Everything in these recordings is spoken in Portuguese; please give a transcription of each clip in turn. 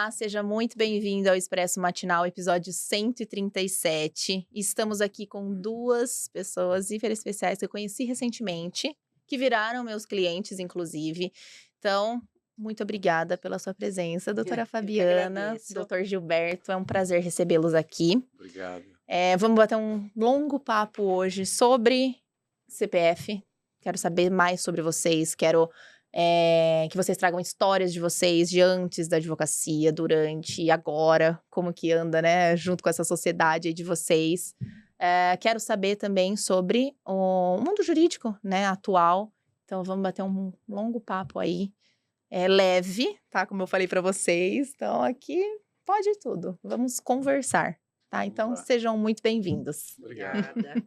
Olá, seja muito bem-vindo ao Expresso Matinal, episódio 137. Estamos aqui com duas pessoas hiper especiais que eu conheci recentemente, que viraram meus clientes, inclusive. Então, muito obrigada pela sua presença, doutora Eu que Fabiana, agradeço. doutor Gilberto. É um prazer recebê-los aqui. Obrigado. Vamos bater um longo papo hoje sobre CPF. Quero saber mais sobre vocês, quero que vocês tragam histórias de vocês, de antes da advocacia, durante e agora, como que anda, né, junto com essa sociedade aí de vocês. Quero saber também sobre o mundo jurídico, né, atual. Então vamos bater um longo papo aí, leve, tá, como eu falei para vocês. Então aqui pode tudo, vamos conversar. Tá, então Vamos lá. sejam muito bem-vindos. Obrigado. Obrigada.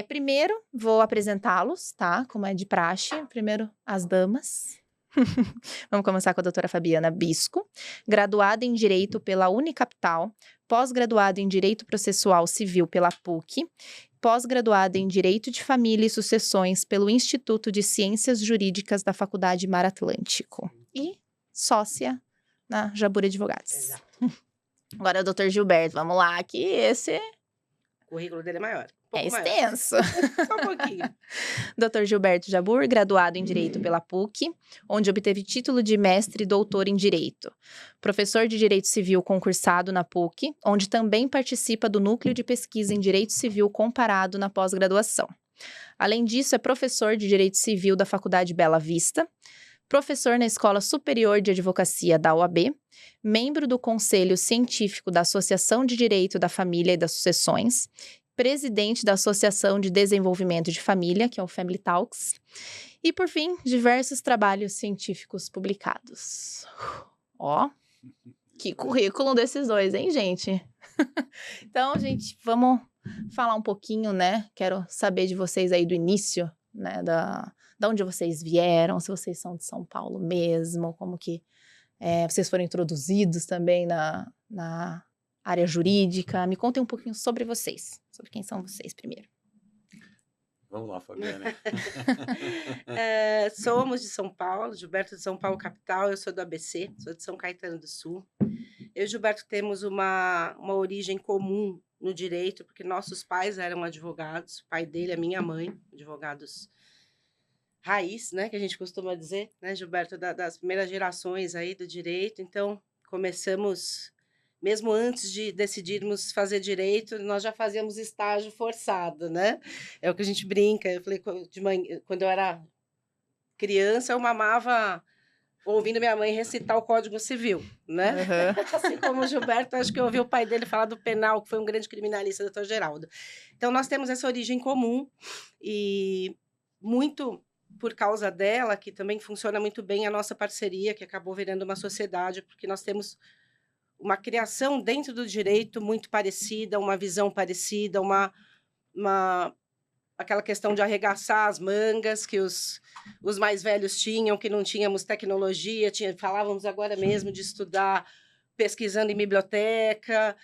Primeiro, vou apresentá-los, tá? Como é de praxe. Primeiro, as damas. Vamos começar com a doutora Fabiana Bisco, graduada em Direito pela Unicapital, pós-graduada em Direito Processual Civil pela PUC, pós-graduada em Direito de Família e Sucessões pelo Instituto de Ciências Jurídicas da Faculdade Mar Atlântico e sócia na Jabur Advogados. Exato. Agora, o doutor Gilberto, vamos lá, que esse O currículo dele é maior. é Pouco maior. extenso. Só um pouquinho. Dr. Gilberto Jabur, graduado em Direito pela PUC, onde obteve título de mestre e doutor em Direito. Professor de Direito Civil concursado na PUC, onde também participa do Núcleo de Pesquisa em Direito Civil Comparado na pós-graduação. Além disso, é professor de Direito Civil da Faculdade Bela Vista, professor na Escola Superior de Advocacia da UAB, membro do Conselho Científico da Associação de Direito da Família e das Sucessões, presidente da Associação de Desenvolvimento de Família, que é o Family Talks, e, por fim, diversos trabalhos científicos publicados. Ó, que currículo desses dois, hein, gente? Então, gente, vamos falar um pouquinho, né? Quero saber de vocês aí do início, né, da onde vocês vieram, se vocês são de São Paulo mesmo, como que vocês foram introduzidos também na área jurídica. Me contem um pouquinho sobre vocês, sobre quem são vocês primeiro. Vamos lá, Fabiana. Somos de São Paulo, Gilberto de São Paulo, capital. Eu sou do ABC, sou de São Caetano do Sul. Eu e o Gilberto temos uma origem comum no direito, porque nossos pais eram advogados. O pai dele é minha mãe, advogados raiz, né, que a gente costuma dizer, né, Gilberto, das primeiras gerações aí do direito. Então, começamos, mesmo antes de decidirmos fazer direito, nós já fazíamos estágio forçado, né? É o que a gente brinca. Eu falei, de manhã, quando eu era criança, eu mamava ouvindo minha mãe recitar o Código Civil, né? Assim como o Gilberto, acho que eu ouvi o pai dele falar do penal, que foi um grande criminalista, doutor Geraldo. Então, nós temos essa origem comum e muito por causa dela, que também funciona muito bem a nossa parceria, que acabou virando uma sociedade, porque nós temos uma criação dentro do direito muito parecida, uma visão parecida, aquela questão de arregaçar as mangas que os mais velhos tinham, que não tínhamos tecnologia, falávamos agora mesmo de estudar pesquisando em biblioteca,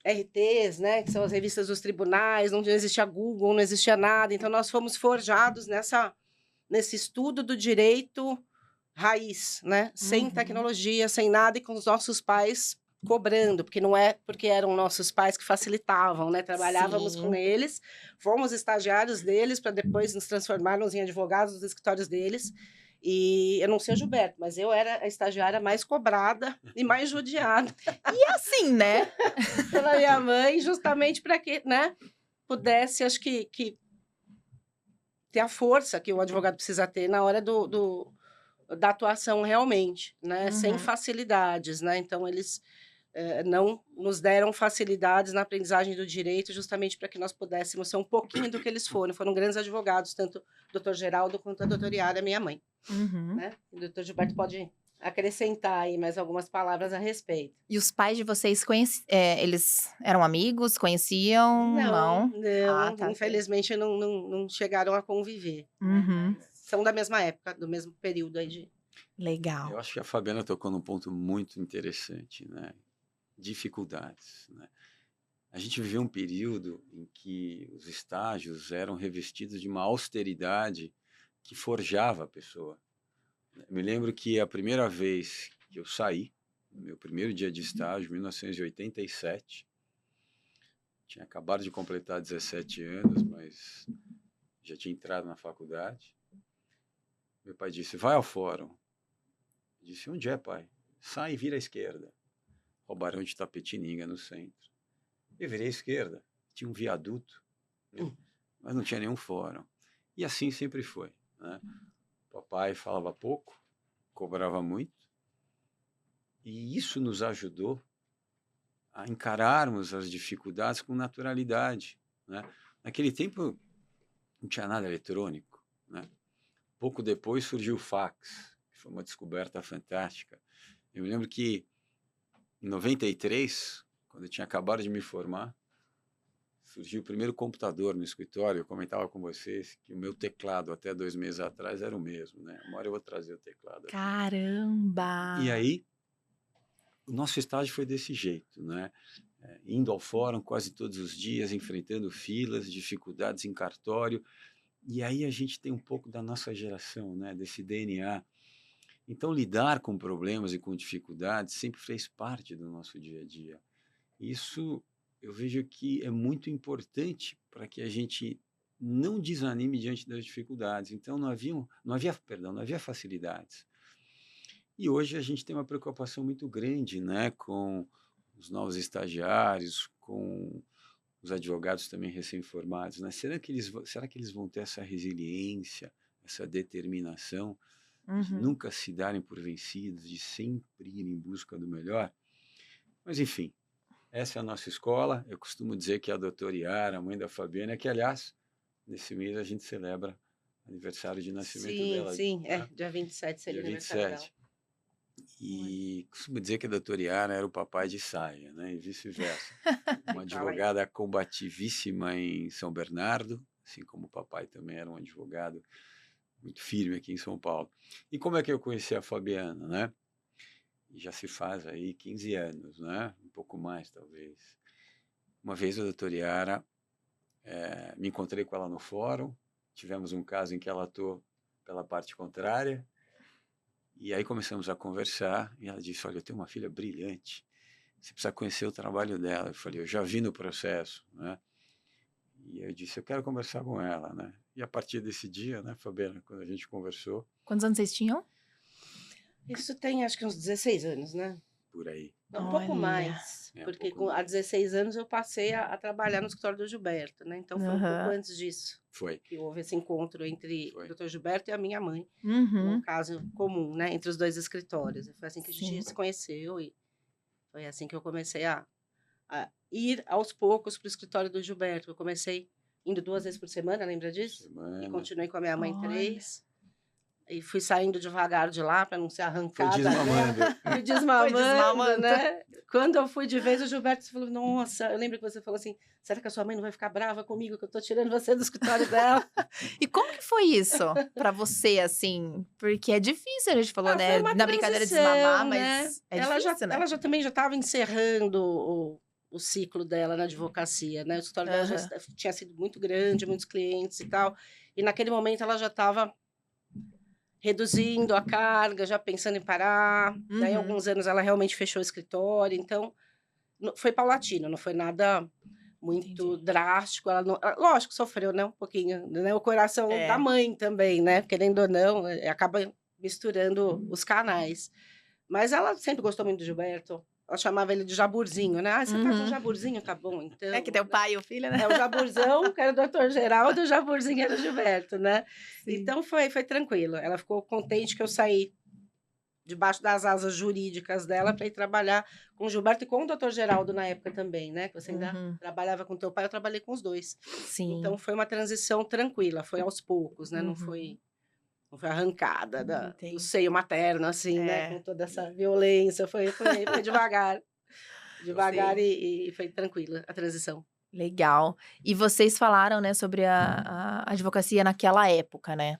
RTs, né, que são as revistas dos tribunais, não existia Google, não existia nada. Então, nós fomos forjados nesse estudo do direito raiz, né, sem tecnologia, sem nada, e com os nossos pais cobrando, porque não é porque eram nossos pais que facilitavam, né, trabalhávamos com eles, fomos estagiários deles para depois nos transformarmos em advogados dos escritórios deles. E eu não sei o Gilberto, mas eu era a estagiária mais cobrada e mais judiada. E assim, né? Pela minha mãe, justamente para que, né, pudesse, acho que ter a força que o advogado precisa ter na hora da atuação realmente, né, sem facilidades, né? Então, eles não nos deram facilidades na aprendizagem do direito, justamente para que nós pudéssemos ser um pouquinho do que eles foram. Foram grandes advogados, tanto o doutor Geraldo quanto a doutora Yara, minha mãe. Né? O doutor Gilberto pode acrescentar aí mais algumas palavras a respeito. E os pais de vocês eles eram amigos, conheciam? Não. Ah, tá. Infelizmente não chegaram a conviver. São da mesma época, do mesmo período aí de... Legal. Eu acho que a Fabiana tocou num ponto muito interessante, né? Dificuldades, né? A gente viveu um período em que os estágios eram revestidos de uma austeridade que forjava a pessoa. Me lembro que a primeira vez que eu saí, no meu primeiro dia de estágio, em 1987. Tinha acabado de completar 17 anos, mas já tinha entrado na faculdade. Meu pai disse, vai ao fórum. Eu disse, onde é, pai? Sai e vira à esquerda. Roubarão de Tapetininga, no centro. Eu virei à esquerda. Tinha um viaduto, né? Mas não tinha nenhum fórum. E assim sempre foi, né? Papai falava pouco, cobrava muito. E isso nos ajudou a encararmos as dificuldades com naturalidade, né? Naquele tempo não tinha nada eletrônico, né? Pouco depois surgiu o fax, que foi uma descoberta fantástica. Eu me lembro que em 93, quando eu tinha acabado de me formar, surgiu o primeiro computador no escritório. Eu comentava com vocês que o meu teclado até 2 meses atrás era o mesmo, né? Uma hora eu vou trazer o teclado aqui. Caramba! E aí, o nosso estágio foi desse jeito, né? Indo ao fórum quase todos os dias, enfrentando filas, dificuldades em cartório. E aí a gente tem um pouco da nossa geração, né? Desse DNA. Então, lidar com problemas e com dificuldades sempre fez parte do nosso dia a dia. Isso eu vejo que é muito importante para que a gente não desanime diante das dificuldades. Então, não havia facilidades. E hoje a gente tem uma preocupação muito grande, né, com os novos estagiários, com os advogados também recém-formados, né? Será que eles vão ter essa resiliência, essa determinação de Uhum. nunca se darem por vencidos, de sempre ir em busca do melhor? Mas, enfim, essa é a nossa escola. Eu costumo dizer que a doutora Yara, a mãe da Fabiana, que, aliás, nesse mês a gente celebra aniversário de nascimento Sim, dela, sim, né? dia 27 seria Dia o aniversário dela. 27. E costumo dizer que a doutora Yara era o papai de saia, né? E vice-versa. Uma Fala aí. advogada combativíssima em São Bernardo, assim como o papai também era um advogado muito firme aqui em São Paulo. E como é que eu conheci a Fabiana, né? E já se faz aí 15 anos, né? Um pouco mais, talvez. Uma vez a doutora Yara, me encontrei com ela no fórum, tivemos um caso em que ela atuou pela parte contrária, e aí começamos a conversar, e ela disse, olha, eu tenho uma filha brilhante, você precisa conhecer o trabalho dela. Eu falei, eu já vi no processo, né? E eu disse, eu quero conversar com ela, né? E a partir desse dia, né, Fabiana, quando a gente conversou, Quantos anos vocês tinham? Isso tem acho que uns 16 anos, né? por aí, Um pouco Olha. mais, um porque pouco há mais. 16 anos eu passei a trabalhar no escritório do Gilberto, né? Então foi um pouco Aham. antes disso Foi, que houve esse encontro entre o foi. doutor Gilberto e a minha mãe, um Uhum. caso comum, né? Entre os dois escritórios. E foi assim que a Sim. gente se conheceu e foi assim que eu comecei a ir aos poucos para o escritório do Gilberto. Eu comecei indo 2 vezes por semana, lembra disso? E Semana. continuei com a minha mãe Olha. 3. E fui saindo devagar de lá para não ser Foi arrancada, né? desmamando. Fui desmamando, desmamando. né? Quando eu fui de vez, o Gilberto falou, nossa, eu lembro que você falou assim, será que a sua mãe não vai ficar brava comigo que eu tô tirando você do escritório dela? E como que foi isso pra você, assim? Porque é difícil, a gente falou, Foi né? uma Na brincadeira de transição, desmamar, né? mas é Ela difícil, né? ela já também já estava encerrando o ciclo dela na advocacia, né? O escritório dela já tinha sido muito grande, muitos clientes e tal. E naquele momento ela já estava reduzindo a carga, já pensando em parar. Daí, Uhum. alguns anos, ela realmente fechou o escritório. Então, foi paulatino, não foi nada muito Entendi. drástico. Lógico, sofreu, né? Um pouquinho, né? O coração da É. mãe também, né? Querendo ou não, acaba misturando os canais. Mas ela sempre gostou muito do Gilberto. Ela chamava ele de Jaburzinho, né? Ah, você tá com Uhum. Jaburzinho? Tá bom, então. É que tem o pai e o filho, né? É o Jaburzão, que era o doutor Geraldo, o Jaburzinho era o Gilberto, né? Sim. Então foi tranquilo. Ela ficou contente que eu saí debaixo das asas jurídicas dela para ir trabalhar com o Gilberto e com o doutor Geraldo na época também, né? Que você ainda Uhum. trabalhava com teu pai, eu trabalhei com os dois. Sim. Então foi uma transição tranquila, foi aos poucos, né? Não Uhum. foi arrancada do Entendi. seio materno, assim, né? Com toda essa violência, foi devagar. Devagar e foi tranquila a transição. Legal. E vocês falaram, né, sobre a advocacia naquela época, né?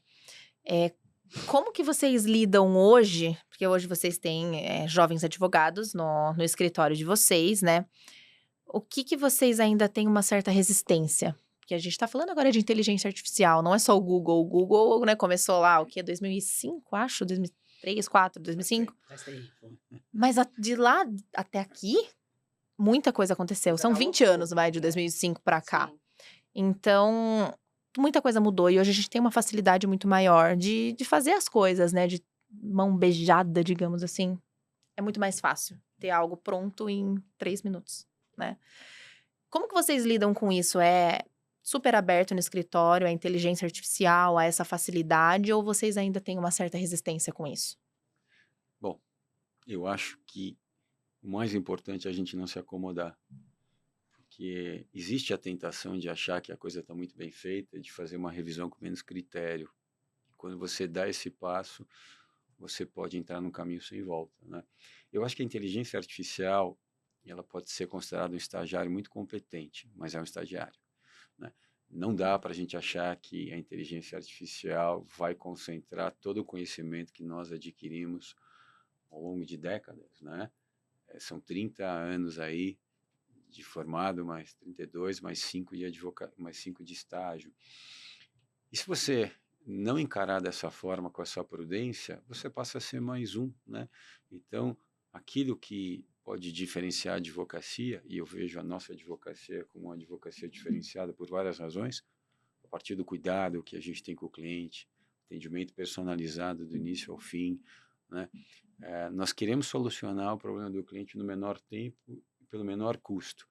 Como que vocês lidam hoje? Porque hoje vocês têm jovens advogados no escritório de vocês, né? O que vocês ainda têm uma certa resistência? Porque a gente tá falando agora de inteligência artificial, não é só o Google. O Google, né, começou lá, o quê? 2005, acho? 2003, 2004, 2005. Faz tempo. Mas de lá até aqui, muita coisa aconteceu. São 20 anos, vai, de 2005 pra cá. Sim. Então, muita coisa mudou. E hoje a gente tem uma facilidade muito maior de fazer as coisas, né? De mão beijada, digamos assim. É muito mais fácil ter algo pronto em 3 minutos, né? Como que vocês lidam com isso? É super aberto no escritório, a inteligência artificial, a essa facilidade? Ou vocês ainda têm uma certa resistência com isso? Bom, eu acho que o mais importante é a gente não se acomodar. Porque existe a tentação de achar que a coisa está muito bem feita, de fazer uma revisão com menos critério. Quando você dá esse passo, você pode entrar num caminho sem volta, né? Eu acho que a inteligência artificial, ela pode ser considerada um estagiário muito competente, mas é um estagiário, né? Não dá para a gente achar que a inteligência artificial vai concentrar todo o conhecimento que nós adquirimos ao longo de décadas, né? São 30 anos aí de formado, mais 32, mais 5 mais 5 de estágio. E se você não encarar dessa forma, com essa prudência, você passa a ser mais um, né? Então, aquilo que pode diferenciar a advocacia, e eu vejo a nossa advocacia como uma advocacia diferenciada por várias razões, a partir do cuidado que a gente tem com o cliente, atendimento personalizado do início ao fim, né? Nós queremos solucionar o problema do cliente no menor tempo e pelo menor custo,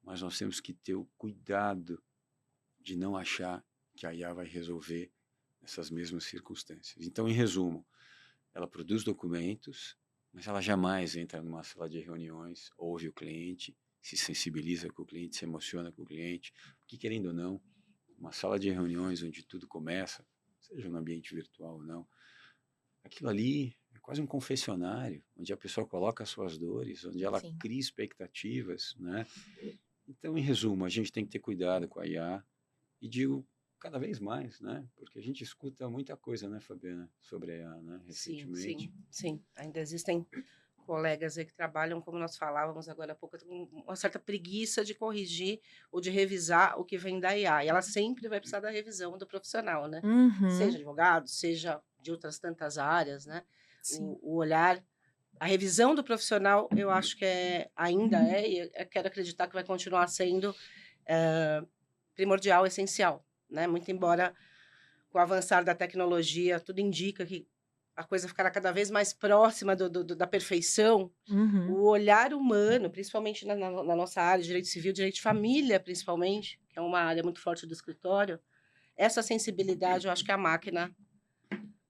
mas nós temos que ter o cuidado de não achar que a IA vai resolver essas mesmas circunstâncias. Então, em resumo, ela produz documentos, mas ela jamais entra numa sala de reuniões, ouve o cliente, se sensibiliza com o cliente, se emociona com o cliente, porque, querendo ou não, uma sala de reuniões onde tudo começa, seja no ambiente virtual ou não, aquilo ali é quase um confessionário, onde a pessoa coloca as suas dores, onde ela Sim. cria expectativas, né? Então, em resumo, a gente tem que ter cuidado com a IA, e digo cada vez mais, né? Porque a gente escuta muita coisa, né, Fabiana, sobre a IA, né, recentemente. Sim. Ainda existem colegas aí que trabalham, como nós falávamos agora há pouco, com uma certa preguiça de corrigir ou de revisar o que vem da IA. E ela sempre vai precisar da revisão do profissional, né? Seja advogado, seja de outras tantas áreas, né? Sim. O olhar, a revisão do profissional, eu acho que ainda e eu quero acreditar que vai continuar sendo primordial, essencial, né? Muito embora com o avançar da tecnologia, tudo indica que a coisa ficará cada vez mais próxima da perfeição, o olhar humano, principalmente na nossa área de direito civil, direito de família, principalmente, que é uma área muito forte do escritório, essa sensibilidade eu acho que a máquina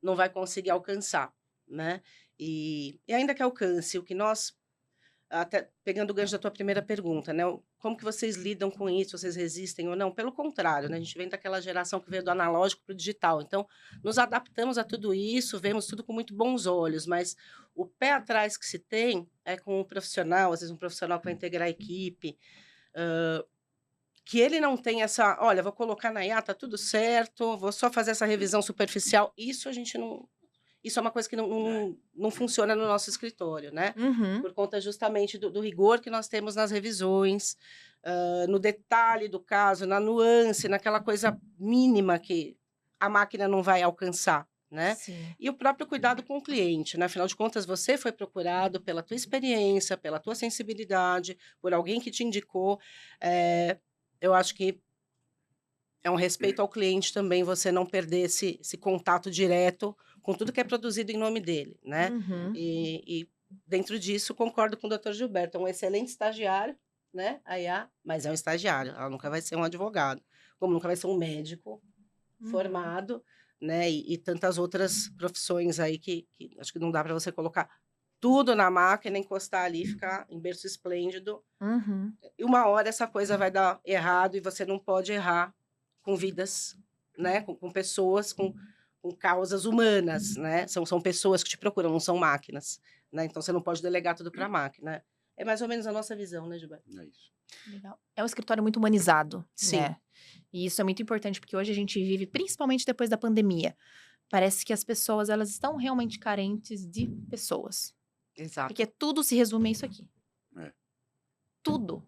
não vai conseguir alcançar, né? E ainda que alcance, o que nós, até pegando o gancho da tua primeira pergunta, né? Como que vocês lidam com isso? Vocês resistem ou não? Pelo contrário, né? A gente vem daquela geração que veio do analógico para o digital. Então, nos adaptamos a tudo isso, vemos tudo com muito bons olhos, mas o pé atrás que se tem é com o profissional, às vezes um profissional que vai integrar a equipe, que ele não tem essa, olha, vou colocar na IA, tá tudo certo, vou só fazer essa revisão superficial. Isso a gente não... Isso é uma coisa que não funciona no nosso escritório, né? Por conta justamente do rigor que nós temos nas revisões, no detalhe do caso, na nuance, naquela coisa mínima que a máquina não vai alcançar, né? Sim. E o próprio cuidado com o cliente, né? Afinal de contas, você foi procurado pela tua experiência, pela tua sensibilidade, por alguém que te indicou. Eu acho que é um respeito ao cliente também você não perder esse contato direto com tudo que é produzido em nome dele, né? E dentro disso, concordo com o Dr. Gilberto, é um excelente estagiário, né? A IA, mas é um estagiário, ela nunca vai ser um advogado, como nunca vai ser um médico formado, né? E tantas outras profissões aí que acho que não dá para você colocar tudo na máquina, encostar ali e ficar em berço esplêndido. E uma hora essa coisa vai dar errado e você não pode errar com vidas, né? Com pessoas, com causas humanas, né? São pessoas que te procuram, não são máquinas, né? Então você não pode delegar tudo para a máquina. É mais ou menos a nossa visão, né, Gilberto? É isso. Legal. É um escritório muito humanizado, Sim. né? E isso é muito importante, porque hoje a gente vive, principalmente depois da pandemia, parece que as pessoas, elas estão realmente carentes de pessoas. Exato. Porque tudo se resume a isso aqui. É. Tudo.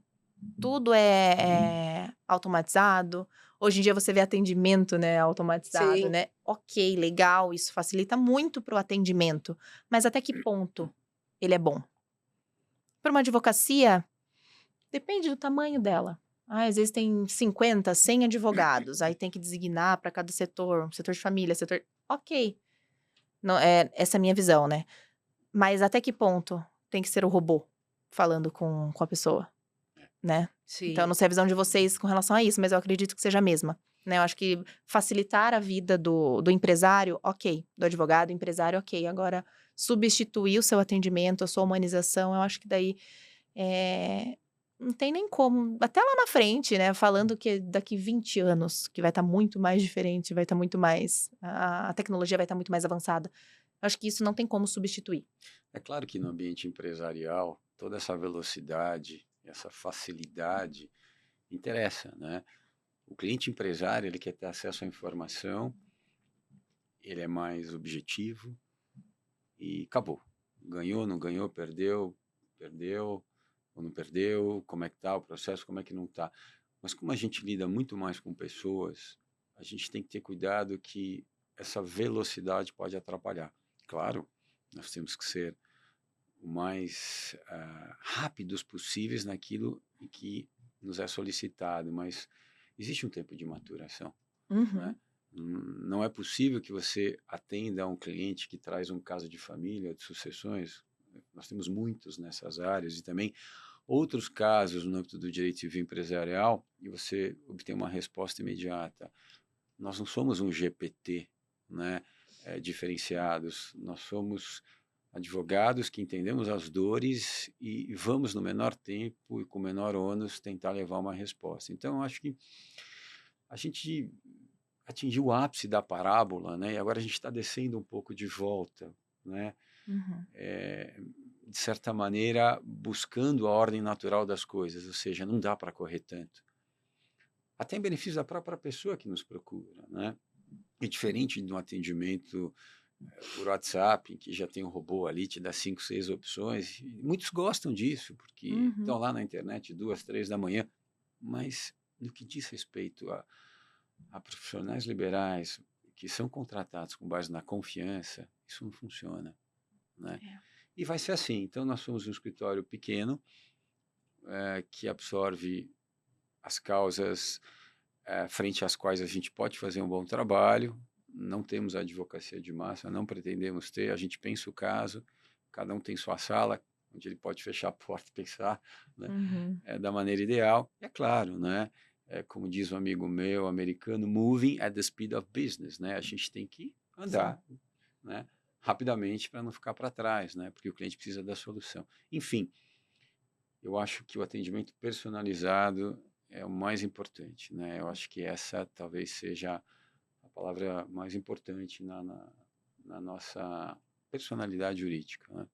Tudo é automatizado. Hoje em dia você vê atendimento, né, automatizado, Sim. né? Ok, legal, isso facilita muito para o atendimento. Mas até que ponto ele é bom? Para uma advocacia, depende do tamanho dela. Ah, às vezes tem 50, 100 advogados, aí tem que designar para cada setor de família, setor. Ok, não, essa é a minha visão, né? Mas até que ponto tem que ser o robô falando com a pessoa, né? Então, eu Sim. não sei a visão de vocês com relação a isso, mas eu acredito que seja a mesma, né? Eu acho que facilitar a vida do empresário, ok. Do advogado, empresário, ok. Agora, substituir o seu atendimento, a sua humanização, eu acho que daí não tem nem como. Até lá na frente, né? Falando que daqui 20 anos, que vai estar muito mais diferente, vai estar muito mais. A tecnologia vai estar muito mais avançada. Eu acho que isso não tem como substituir. É claro que no ambiente empresarial, toda essa velocidade, essa facilidade interessa, né? O cliente empresário, ele quer ter acesso à informação, ele é mais objetivo e acabou. Ganhou, não ganhou, perdeu, perdeu ou não perdeu, como é que tá o processo, como é que não tá. Mas como a gente lida muito mais com pessoas, a gente tem que ter cuidado que essa velocidade pode atrapalhar. Claro, nós temos que ser o mais rápidos possíveis naquilo que nos é solicitado, mas existe um tempo de maturação, né? Uhum. Não é possível que você atenda a um cliente que traz um caso de família, de sucessões. Nós temos muitos nessas áreas e também outros casos no âmbito do direito civil empresarial e você obtém uma resposta imediata. Nós não somos um GPT, né, diferenciados. Nós somos advogados que entendemos as dores e vamos no menor tempo e com menor ônus tentar levar uma resposta. Então, eu acho que a gente atingiu o ápice da parábola, né? E agora a gente está descendo um pouco de volta, né? Uhum. De certa maneira, buscando a ordem natural das coisas, ou seja, não dá para correr tanto. Até em benefício da própria pessoa que nos procura, né? É diferente de um atendimento por WhatsApp, em que já tem um robô ali, te dá 5, 6 opções. E muitos gostam disso, porque Uhum. estão lá na internet 2, 3 da manhã. Mas no que diz respeito a profissionais liberais que são contratados com base na confiança, isso não funciona, né? É. E vai ser assim. Então, nós somos um escritório pequeno que absorve as causas frente às quais a gente pode fazer um bom trabalho. Não temos advocacia de massa, não pretendemos ter. A gente pensa o caso, cada um tem sua sala, onde ele pode fechar a porta e pensar, né, Uhum. da maneira ideal. É claro, né? Como diz um amigo meu americano, moving at the speed of business, né? A gente tem que andar, né, rapidamente para não ficar para trás, né? Porque o cliente precisa da solução. Enfim, eu acho que o atendimento personalizado é o mais importante, né? Eu acho que essa talvez seja a palavra mais importante na nossa personalidade jurídica, né?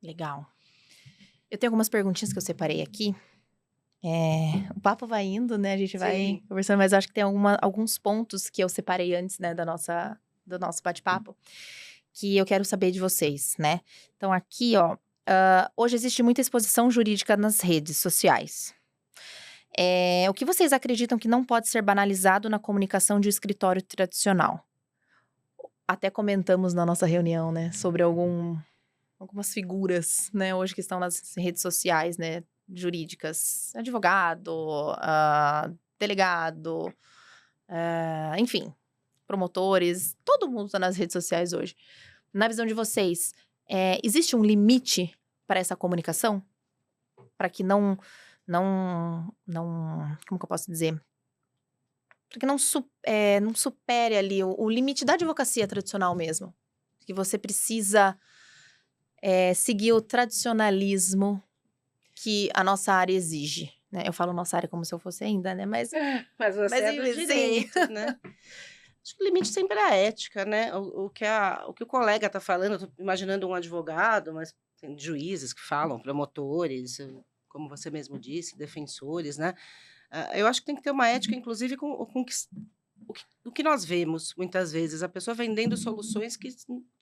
Legal. Eu tenho algumas perguntinhas que eu separei aqui. O papo vai indo, né? A gente vai Sim. conversando, mas eu acho que tem alguns pontos que eu separei antes, né, do nosso bate-papo, que eu quero saber de vocês, né? Então, aqui, ó, hoje existe muita exposição jurídica nas redes sociais. O que vocês acreditam que não pode ser banalizado na comunicação de um escritório tradicional? Até comentamos na nossa reunião, né, sobre algumas figuras, né, hoje que estão nas redes sociais, né, jurídicas, advogado, delegado, enfim, promotores, todo mundo está nas redes sociais hoje. Na visão de vocês, existe um limite para essa comunicação? Para que não, como que eu posso dizer? Para que não supere ali o limite da advocacia tradicional mesmo. Que você precisa seguir o tradicionalismo que a nossa área exige, né? Eu falo nossa área como se eu fosse ainda, né? Mas Mas você é do sim. direito, né? Acho que o limite sempre é a ética, né? O que o colega está falando, eu tô imaginando um advogado, mas tem juízes que falam, promotores, como você mesmo disse, defensores, né? Eu acho que tem que ter uma ética, inclusive, com o que nós vemos, muitas vezes, a pessoa vendendo soluções que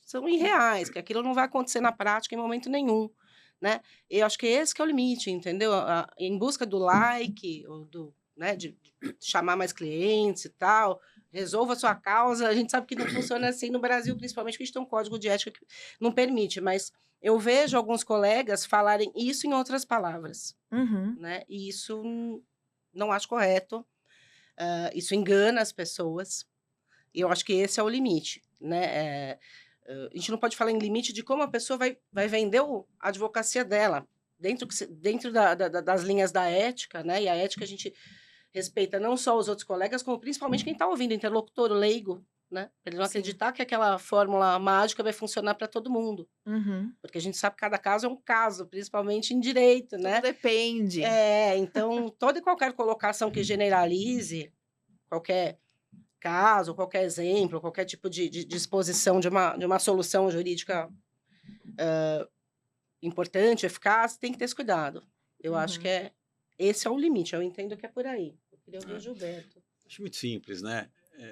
são irreais, que aquilo não vai acontecer na prática em momento nenhum, né? Eu acho que esse que é o limite, entendeu? Em busca do like, ou né, de chamar mais clientes e tal, resolva a sua causa. A gente sabe que não funciona assim no Brasil, principalmente porque a gente tem um código de ética que não permite, mas eu vejo alguns colegas falarem isso em outras palavras, Uhum. né? E isso não acho correto, isso engana as pessoas, e eu acho que esse é o limite, né? A gente não pode falar em limite de como a pessoa vai vender a advocacia dela, dentro das linhas da ética, né? E a ética a gente respeita não só os outros colegas, como principalmente quem está ouvindo, o interlocutor, o leigo, né? Para ele não Sim. acreditar que aquela fórmula mágica vai funcionar para todo mundo. Uhum. Porque a gente sabe que cada caso é um caso, principalmente em direito, Tudo né? depende. Então, toda e qualquer colocação que generalize qualquer caso, qualquer exemplo, qualquer tipo de disposição de uma solução jurídica importante, eficaz, tem que ter esse cuidado. Eu acho que Uhum. esse é o limite, eu entendo que é por aí. Eu queria ouvir o É, Gilberto. acho muito simples, né?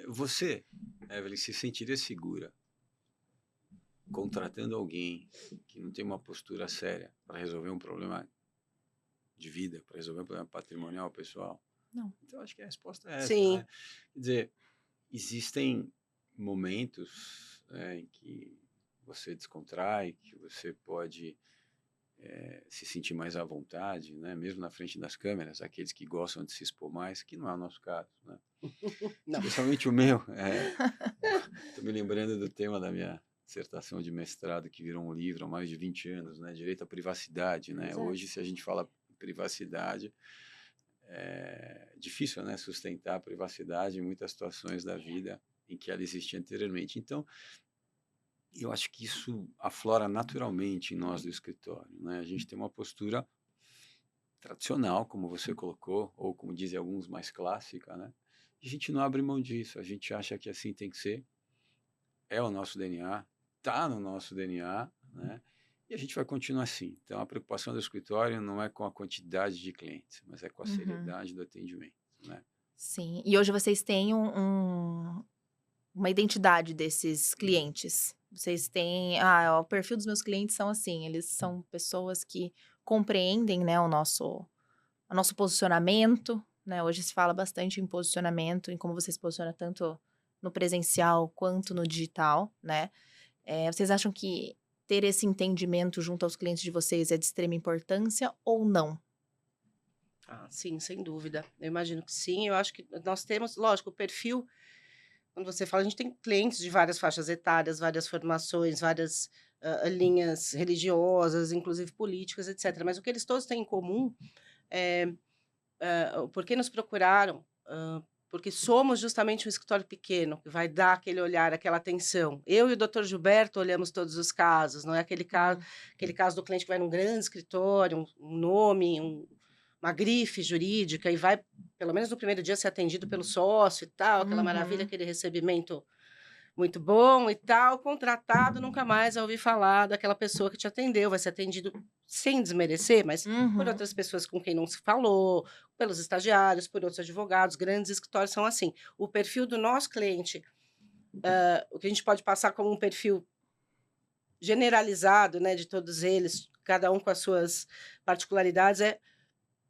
Você, Evelyn, se sentiria segura contratando alguém que não tem uma postura séria para resolver um problema de vida, para resolver um problema patrimonial pessoal? Não. Então, acho que a resposta é essa, Sim, né? Quer dizer, existem momentos em que você descontrai, que você pode se sentir mais à vontade, né? Mesmo na frente das câmeras, aqueles que gostam de se expor mais, que não é o nosso caso, né? não. Especialmente o meu. Estou me lembrando do tema da minha dissertação de mestrado, que virou um livro há mais de 20 anos, né? Direito à privacidade, né? Exato. Hoje, se a gente fala em privacidade, é difícil, né? Sustentar a privacidade em muitas situações da vida em que ela existia anteriormente. Então, eu acho que isso aflora naturalmente em nós do escritório, né? A gente tem uma postura tradicional, como você colocou, ou como dizem alguns, mais clássica, né? A gente não abre mão disso, a gente acha que assim tem que ser, é o nosso DNA, está no nosso DNA, né? E a gente vai continuar assim. Então, a preocupação do escritório não é com a quantidade de clientes, mas é com a Uhum. seriedade do atendimento, né? Sim. E hoje vocês têm uma identidade desses clientes. Vocês têm, o perfil dos meus clientes são assim, eles são pessoas que compreendem, né, o nosso posicionamento, né? Hoje se fala bastante em posicionamento, em como você se posiciona tanto no presencial quanto no digital, né? Vocês acham que ter esse entendimento junto aos clientes de vocês é de extrema importância ou não? Sim, sem dúvida. Eu imagino que sim. Eu acho que nós temos, lógico, o perfil. Quando você fala, a gente tem clientes de várias faixas etárias, várias formações, várias linhas religiosas, inclusive políticas, etc. Mas o que eles todos têm em comum é o porquê nos procuraram, porque somos justamente um escritório pequeno, que vai dar aquele olhar, aquela atenção. Eu e o doutor Gilberto olhamos todos os casos, não é Uhum. aquele caso do cliente que vai num grande escritório, um nome, uma grife jurídica, e vai, pelo menos no primeiro dia, ser atendido pelo sócio e tal, aquela maravilha, Uhum. aquele recebimento muito bom e tal, contratado, nunca mais vai ouvir falar daquela pessoa que te atendeu, vai ser atendido sem desmerecer, mas por Uhum. outras pessoas com quem não se falou, pelos estagiários, por outros advogados, grandes escritórios são assim. O perfil do nosso cliente, o que a gente pode passar como um perfil generalizado, né, de todos eles, cada um com as suas particularidades, é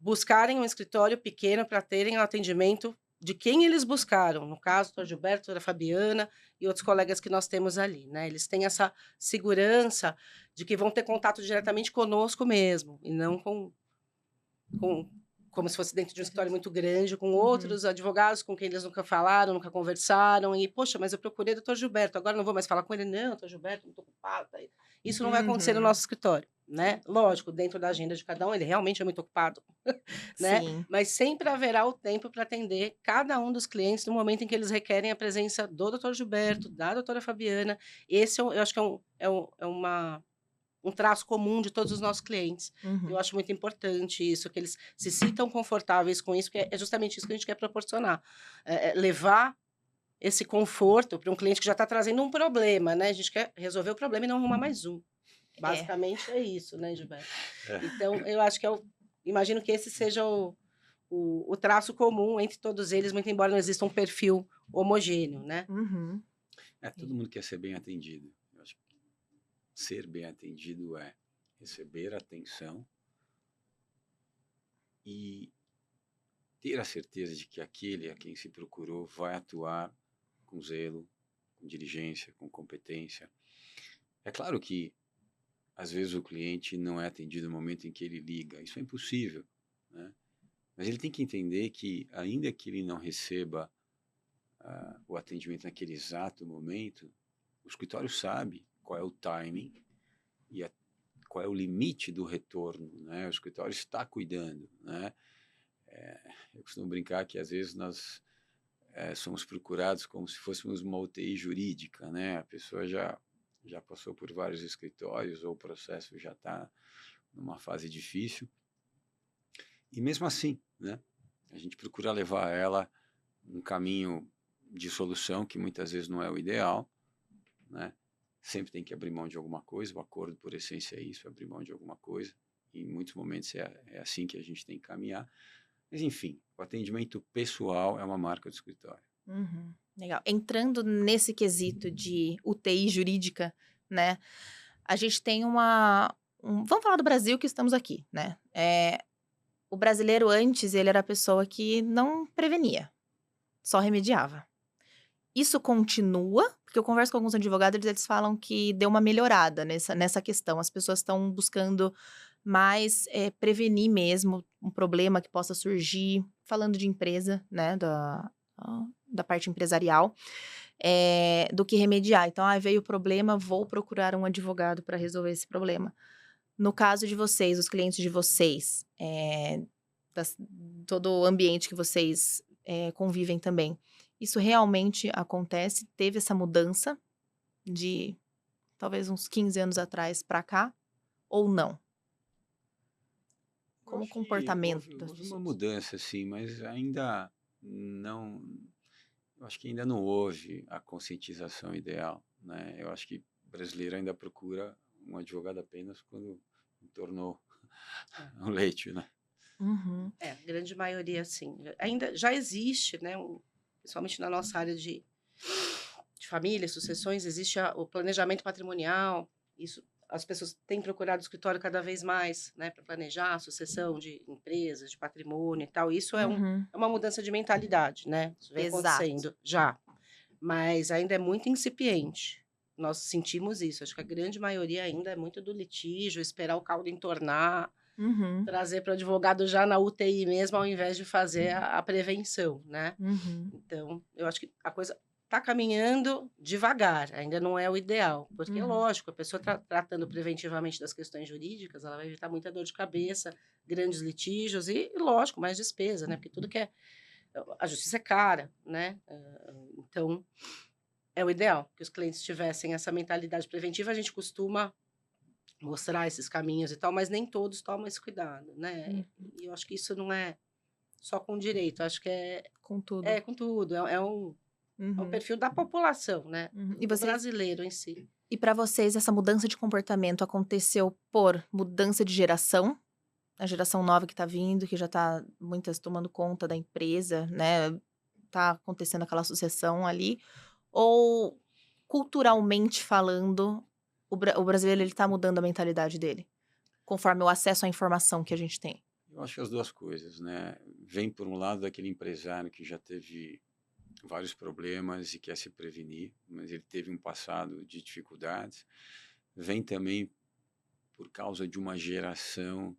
buscarem um escritório pequeno para terem o atendimento de quem eles buscaram, no caso, do Gilberto, da Fabiana e outros colegas que nós temos ali, né? Eles têm essa segurança de que vão ter contato diretamente conosco mesmo, e não com como se fosse dentro de um escritório muito grande, com Uhum. outros advogados com quem eles nunca falaram, nunca conversaram, e, poxa, mas eu procurei o doutor Gilberto, agora não vou mais falar com ele, não, doutor Gilberto, não estou ocupado. Tá aí. Isso não vai acontecer no Uhum. nosso escritório, né? Lógico, dentro da agenda de cada um, ele realmente é muito ocupado, né? Sim. Mas sempre haverá o tempo para atender cada um dos clientes no momento em que eles requerem a presença do doutor Gilberto, da doutora Fabiana. Esse eu acho que um traço comum de todos os nossos clientes. Eu Uhum. acho muito importante isso, que eles se sintam confortáveis com isso, que é justamente isso que a gente quer proporcionar. Levar esse conforto para um cliente que já está trazendo um problema, né? A gente quer resolver o problema e não arrumar mais um. É. Basicamente é isso, né, Gilberto? É, Então, eu acho que imagino que esse seja o traço comum entre todos eles, muito embora não exista um perfil homogêneo, né? Uhum. todo mundo quer ser bem atendido. Eu acho que ser bem atendido é receber atenção e ter a certeza de que aquele a quem se procurou vai atuar com zelo, com diligência, com competência. É claro que, às vezes, o cliente não é atendido no momento em que ele liga. Isso é impossível, né? Mas ele tem que entender que, ainda que ele não receba o atendimento naquele exato momento, o escritório sabe qual é o timing e qual é o limite do retorno, né? O escritório está cuidando, né? Eu costumo brincar que, às vezes, nós somos procurados como se fôssemos uma UTI jurídica, né? A pessoa já passou por vários escritórios ou o processo já está numa fase difícil. E mesmo assim, né? A gente procura levar ela um caminho de solução que muitas vezes não é o ideal, né? Sempre tem que abrir mão de alguma coisa, o acordo por essência é isso, abrir mão de alguma coisa. E em muitos momentos é assim que a gente tem que caminhar. Mas enfim, o atendimento pessoal é uma marca do escritório. Uhum, legal. Entrando nesse quesito de UTI jurídica, né? A gente tem vamos falar do Brasil que estamos aqui, né? O brasileiro antes, ele era a pessoa que não prevenia, só remediava. Isso continua, porque eu converso com alguns advogados, eles falam que deu uma melhorada nessa questão. As pessoas estão buscando mais prevenir mesmo um problema que possa surgir, falando de empresa, né, da parte empresarial, do que remediar. Então, veio o problema, vou procurar um advogado para resolver esse problema. No caso de vocês, os clientes de vocês, todo o ambiente que vocês convivem também, isso realmente acontece? Teve essa mudança de talvez uns 15 anos atrás para cá? Ou não? Como o comportamento das Houve uma pessoas? mudança, sim, mas ainda não. Eu acho que ainda não houve a conscientização ideal, né? Eu acho que o brasileiro ainda procura um advogado apenas quando tornou um leite, né? Uhum, A grande maioria, sim. Ainda já existe, né, principalmente na nossa área de família, sucessões, existe o planejamento patrimonial. Isso, as pessoas têm procurado o escritório cada vez mais, né, para planejar a sucessão de empresas, de patrimônio e tal. Isso uhum, é uma mudança de mentalidade, né? Isso vem exato. acontecendo já, mas ainda é muito incipiente. Nós sentimos isso. Acho que a grande maioria ainda é muito do litígio, esperar o caldo entornar, Uhum, trazer para o advogado já na UTI mesmo, ao invés de fazer a prevenção, né? uhum, Então, eu acho que a coisa está caminhando devagar, ainda não é o ideal, porque, uhum, lógico, a pessoa tratando preventivamente das questões jurídicas, ela vai evitar muita dor de cabeça, grandes litígios e, lógico, mais despesa, né? Porque tudo que a justiça é cara, né? Então, é o ideal que os clientes tivessem essa mentalidade preventiva. A gente costuma mostrar esses caminhos e tal, mas nem todos tomam esse cuidado, né? uhum. E eu acho que isso não é só com direito, acho que Com tudo. com tudo, é um Uhum, perfil da população, né, uhum. do brasileiro em si. E para vocês, essa mudança de comportamento aconteceu por mudança de geração? A geração nova que tá vindo, que já tá muitas tomando conta da empresa, né, tá acontecendo aquela sucessão ali, ou culturalmente falando, o brasileiro ele tá mudando a mentalidade dele, conforme o acesso à informação que a gente tem? Eu acho que as duas coisas, né? Vem por um lado daquele empresário que já teve vários problemas e quer se prevenir, mas ele teve um passado de dificuldades. Vem também por causa de uma geração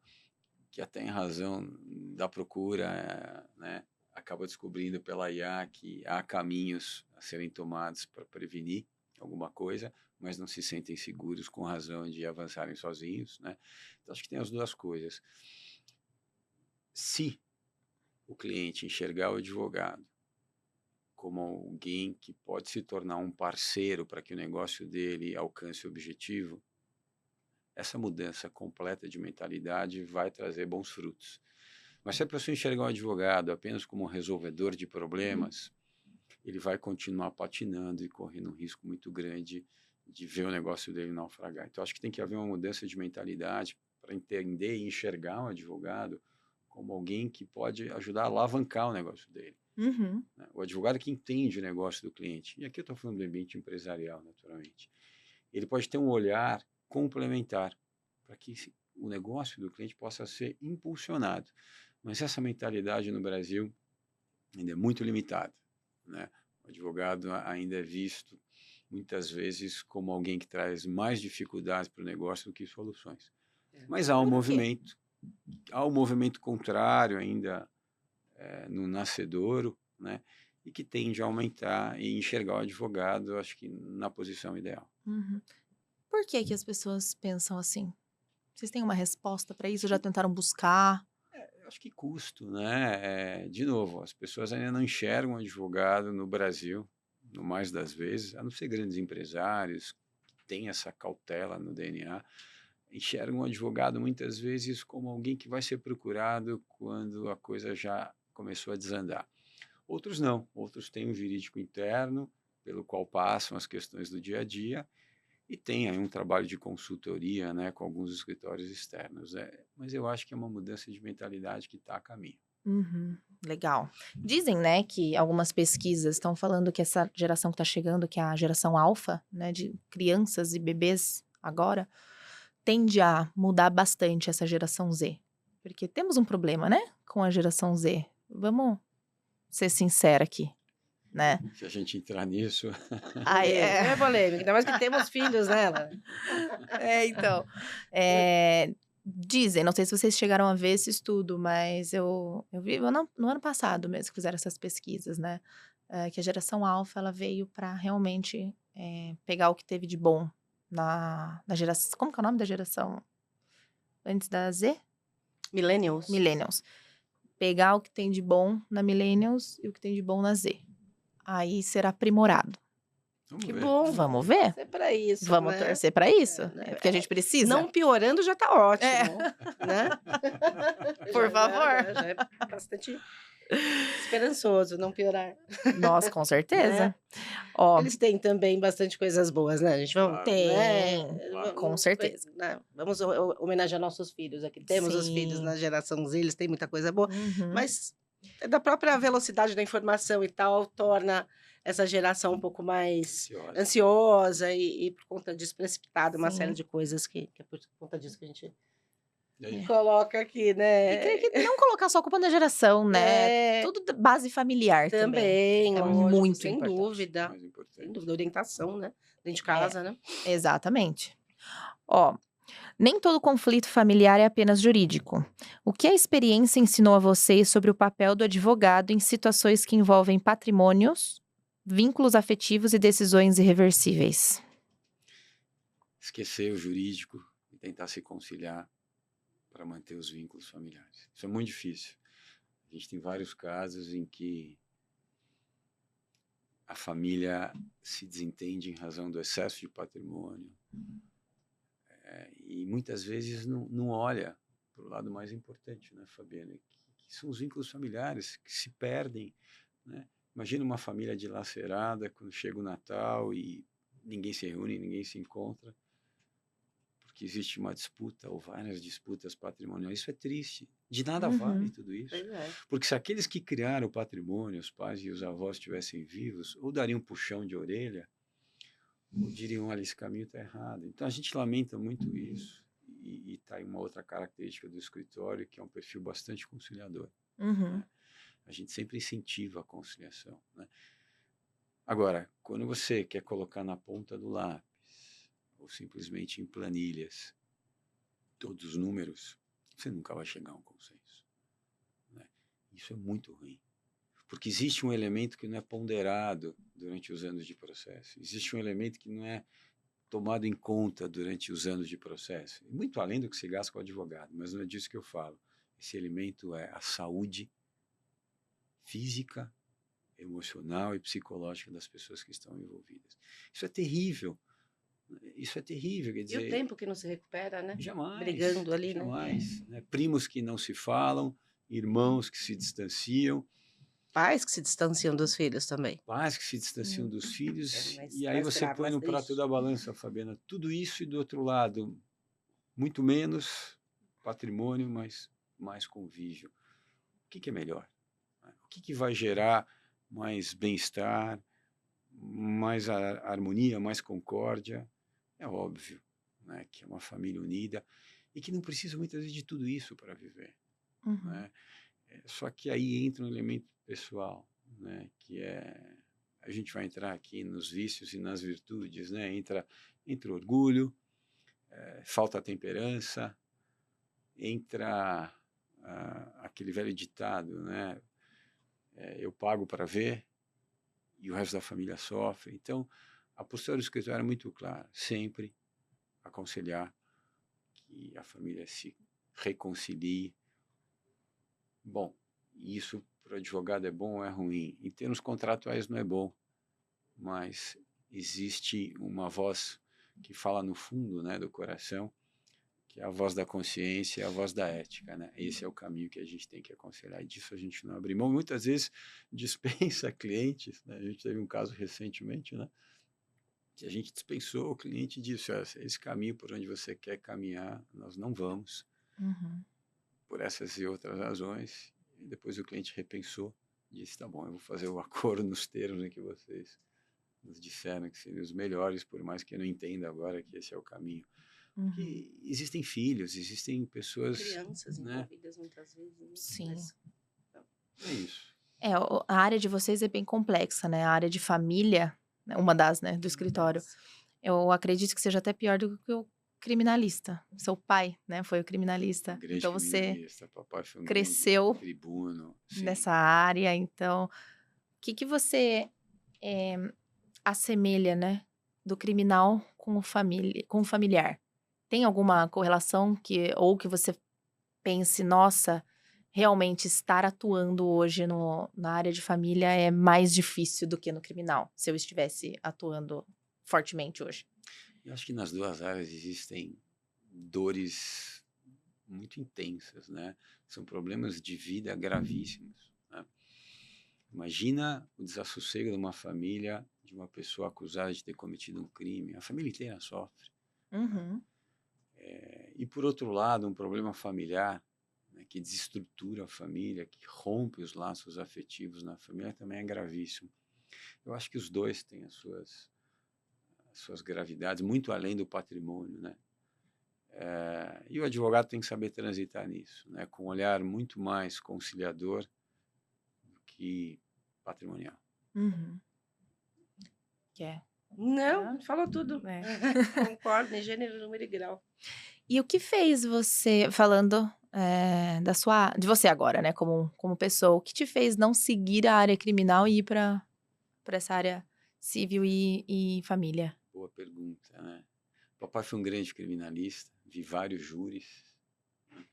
que até em razão da procura, né, acaba descobrindo pela IA que há caminhos a serem tomados para prevenir alguma coisa, mas não se sentem seguros com razão de avançarem sozinhos, né? Então acho que tem as duas coisas. Se o cliente enxergar o advogado como alguém que pode se tornar um parceiro para que o negócio dele alcance o objetivo, essa mudança completa de mentalidade vai trazer bons frutos. Mas se a pessoa enxergar o advogado apenas como um resolvedor de problemas, ele vai continuar patinando e correndo um risco muito grande de ver o negócio dele naufragar. Então, acho que tem que haver uma mudança de mentalidade para entender e enxergar o advogado como alguém que pode ajudar a alavancar o negócio dele, Uhum, né? O advogado que entende o negócio do cliente. E aqui eu estou falando do ambiente empresarial, naturalmente. Ele pode ter um olhar complementar para que o negócio do cliente possa ser impulsionado. Mas essa mentalidade no Brasil ainda é muito limitada, né? O advogado ainda é visto muitas vezes como alguém que traz mais dificuldades para o negócio do que soluções. É. Mas Por quê? há um movimento contrário ainda no nascedouro, né? E que tende a aumentar e enxergar o advogado, acho que na posição ideal. Uhum. Por que que as pessoas pensam assim? Vocês têm uma resposta para isso? Já tentaram buscar? Eu acho que custo, né? De novo, as pessoas ainda não enxergam o advogado no Brasil, no mais das vezes, a não ser grandes empresários que têm essa cautela no DNA, enxergam o advogado muitas vezes como alguém que vai ser procurado quando a coisa já começou a desandar. Outros não, outros têm um jurídico interno pelo qual passam as questões do dia a dia e tem aí um trabalho de consultoria, né, com alguns escritórios externos. Mas eu acho que é uma mudança de mentalidade que está a caminho. Uhum, legal. Dizem, né, que algumas pesquisas estão falando que essa geração que está chegando, que é a geração alfa, né, de crianças e bebês agora, tende a mudar bastante essa geração Z. Porque temos um problema, né, com a geração Z. Vamos ser sincera aqui, né? Se a gente entrar nisso, Ai, É polêmica, ainda mais que temos filhos nela. então. Dizem, não sei se vocês chegaram a ver esse estudo, mas eu vi no ano passado mesmo que fizeram essas pesquisas, né? Que a geração alfa ela veio para realmente pegar o que teve de bom na geração. Como que é o nome da geração antes da Z? Millennials. Millennials. Pegar o que tem de bom na Millennials e o que tem de bom na Z. Aí será aprimorado. vamos Que ver. bom. Vamos ver? É para isso, Vamos né? torcer para isso? né? É porque a gente precisa. Não piorando já tá ótimo, É. né? Por favor. Já é bastante esperançoso não piorar. Nossa, com certeza. Ó, Eles têm também bastante coisas boas, né? A gente vamos Claro. tem, Claro. com certeza. né? Vamos homenagear nossos filhos aqui. Temos os filhos Sim. na geração Z, eles têm muita coisa boa, Uhum. mas da própria velocidade da informação e tal, torna essa geração um pouco mais ansiosa e por conta disso precipitada, uma Sim. série de coisas que é por conta disso que a gente E aí? coloca aqui, né? E creio que não colocar só a culpa na geração, né? É, Tudo da base familiar também. também, É lógico, muito sem importante. dúvida. Mais importante. Sem dúvida, orientação, né? Dentro de casa, né? Exatamente. Ó, nem todo conflito familiar é apenas jurídico. O que a experiência ensinou a vocês sobre o papel do advogado em situações que envolvem patrimônios, vínculos afetivos e decisões irreversíveis? Esquecer o jurídico e tentar se conciliar para manter os vínculos familiares. Isso é muito difícil. A gente tem vários casos em que a família se desentende em razão do excesso de patrimônio e muitas vezes não olha para o lado mais importante, né, Fabiana? Que são os vínculos familiares que se perdem, né? Imagina uma família dilacerada quando chega o Natal e ninguém se reúne, ninguém se encontra, porque existe uma disputa ou várias disputas patrimoniais. Isso é triste. De nada vale tudo isso. Pois é. Porque se aqueles que criaram o patrimônio, os pais e os avós estivessem vivos, ou dariam um puxão de orelha, ou diriam, olha, esse caminho está errado. Então a gente lamenta muito isso. E está aí uma outra característica do escritório, que é um perfil bastante conciliador. Uhum. Né? A gente sempre incentiva a conciliação. Né? Agora, quando você quer colocar na ponta do lápis, ou simplesmente em planilhas, todos os números, você nunca vai chegar a um consenso. Né? Isso é muito ruim. Porque existe um elemento que não é ponderado durante os anos de processo. Existe um elemento que não é tomado em conta durante os anos de processo. Muito além do que se gasta com o advogado, mas não é disso que eu falo. Esse elemento é a saúde física, emocional e psicológica das pessoas que estão envolvidas. Isso é terrível. Isso é terrível, quer dizer... E o tempo que não se recupera, né? Jamais. Brigando ali, jamais, né? Primos que não se falam, irmãos que se distanciam. Pais que se distanciam dos filhos também. Pais que se distanciam dos filhos. E aí mais você grave, põe mais no prato triste. da balança, Fabiana, tudo isso e do outro lado, muito menos patrimônio, mas mais convívio. O que é melhor? O que vai gerar mais bem-estar, mais harmonia, mais concórdia? É óbvio, né, que é uma família unida e que não precisa muitas vezes de tudo isso para viver. Uhum. Né? Só que aí entra um elemento pessoal, né? Que é, a gente vai entrar aqui nos vícios e nas virtudes, né? Entra orgulho, falta temperança, entra aquele velho ditado, né? Eu pago para ver e o resto da família sofre. Então, a postura do escritório é muito clara, sempre aconselhar que a família se reconcilie. Bom, isso para o advogado é bom ou é ruim? Em termos contratuais não é bom, mas existe uma voz que fala no fundo, né, do coração, que é a voz da consciência, a voz da ética, né? Esse é o caminho que a gente tem que aconselhar, e disso a gente não abre mão. Muitas vezes dispensa clientes, né? A gente teve um caso recentemente, né, que a gente dispensou, o cliente disse, esse caminho por onde você quer caminhar, nós não vamos, Uhum. por essas e outras razões. E depois o cliente repensou, disse, tá bom, eu vou fazer o acordo nos termos em que vocês nos disseram que seriam os melhores, por mais que eu não entenda agora que esse é o caminho. Uhum. Que existem filhos, existem pessoas, Crianças né? envolvidas muitas vezes. Né? Sim. É isso. A área de vocês é bem complexa, né? A área de família, né, uma das, né, do escritório. Eu acredito que seja até pior do que o criminalista. Seu pai, né, foi o criminalista. Um grande Então você criminalista, papai foi um cresceu grande tribuno. Sim. nessa área. Então, o que você assemelha, né, do criminal com o familiar? Tem alguma correlação ou que você pense, nossa, realmente estar atuando hoje na área de família é mais difícil do que no criminal, se eu estivesse atuando fortemente hoje? Eu acho que nas duas áreas existem dores muito intensas, né? São problemas de vida gravíssimos, né? Imagina o desassossego de uma família, de uma pessoa acusada de ter cometido um crime. A família inteira sofre. Uhum. E, por outro lado, um problema familiar, né, que desestrutura a família, que rompe os laços afetivos na família, também é gravíssimo. Eu acho que os dois têm as suas gravidades, muito além do patrimônio, né? E o advogado tem que saber transitar nisso, né, com um olhar muito mais conciliador do que patrimonial. Uhum. Quer? Não, falou tudo. É. Concordo, em gênero, número e grau. E o que fez você, falando de você agora, né, como pessoa, o que te fez não seguir a área criminal e ir para essa área civil e família? Boa pergunta, né? Papai foi um grande criminalista, vi vários júris, né?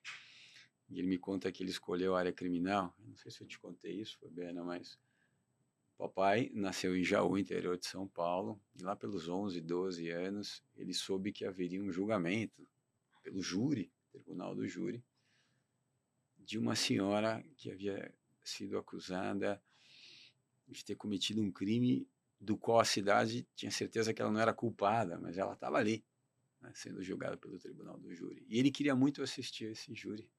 E ele me conta que ele escolheu a área criminal. Eu não sei se eu te contei isso, Fabiana, mas papai nasceu em Jaú, interior de São Paulo, e lá pelos 11, 12 anos, ele soube que haveria um julgamento pelo júri, tribunal do júri, de uma senhora que havia sido acusada de ter cometido um crime do qual a cidade tinha certeza que ela não era culpada, mas ela estava ali, né, sendo julgada pelo tribunal do júri. E ele queria muito assistir a esse júri.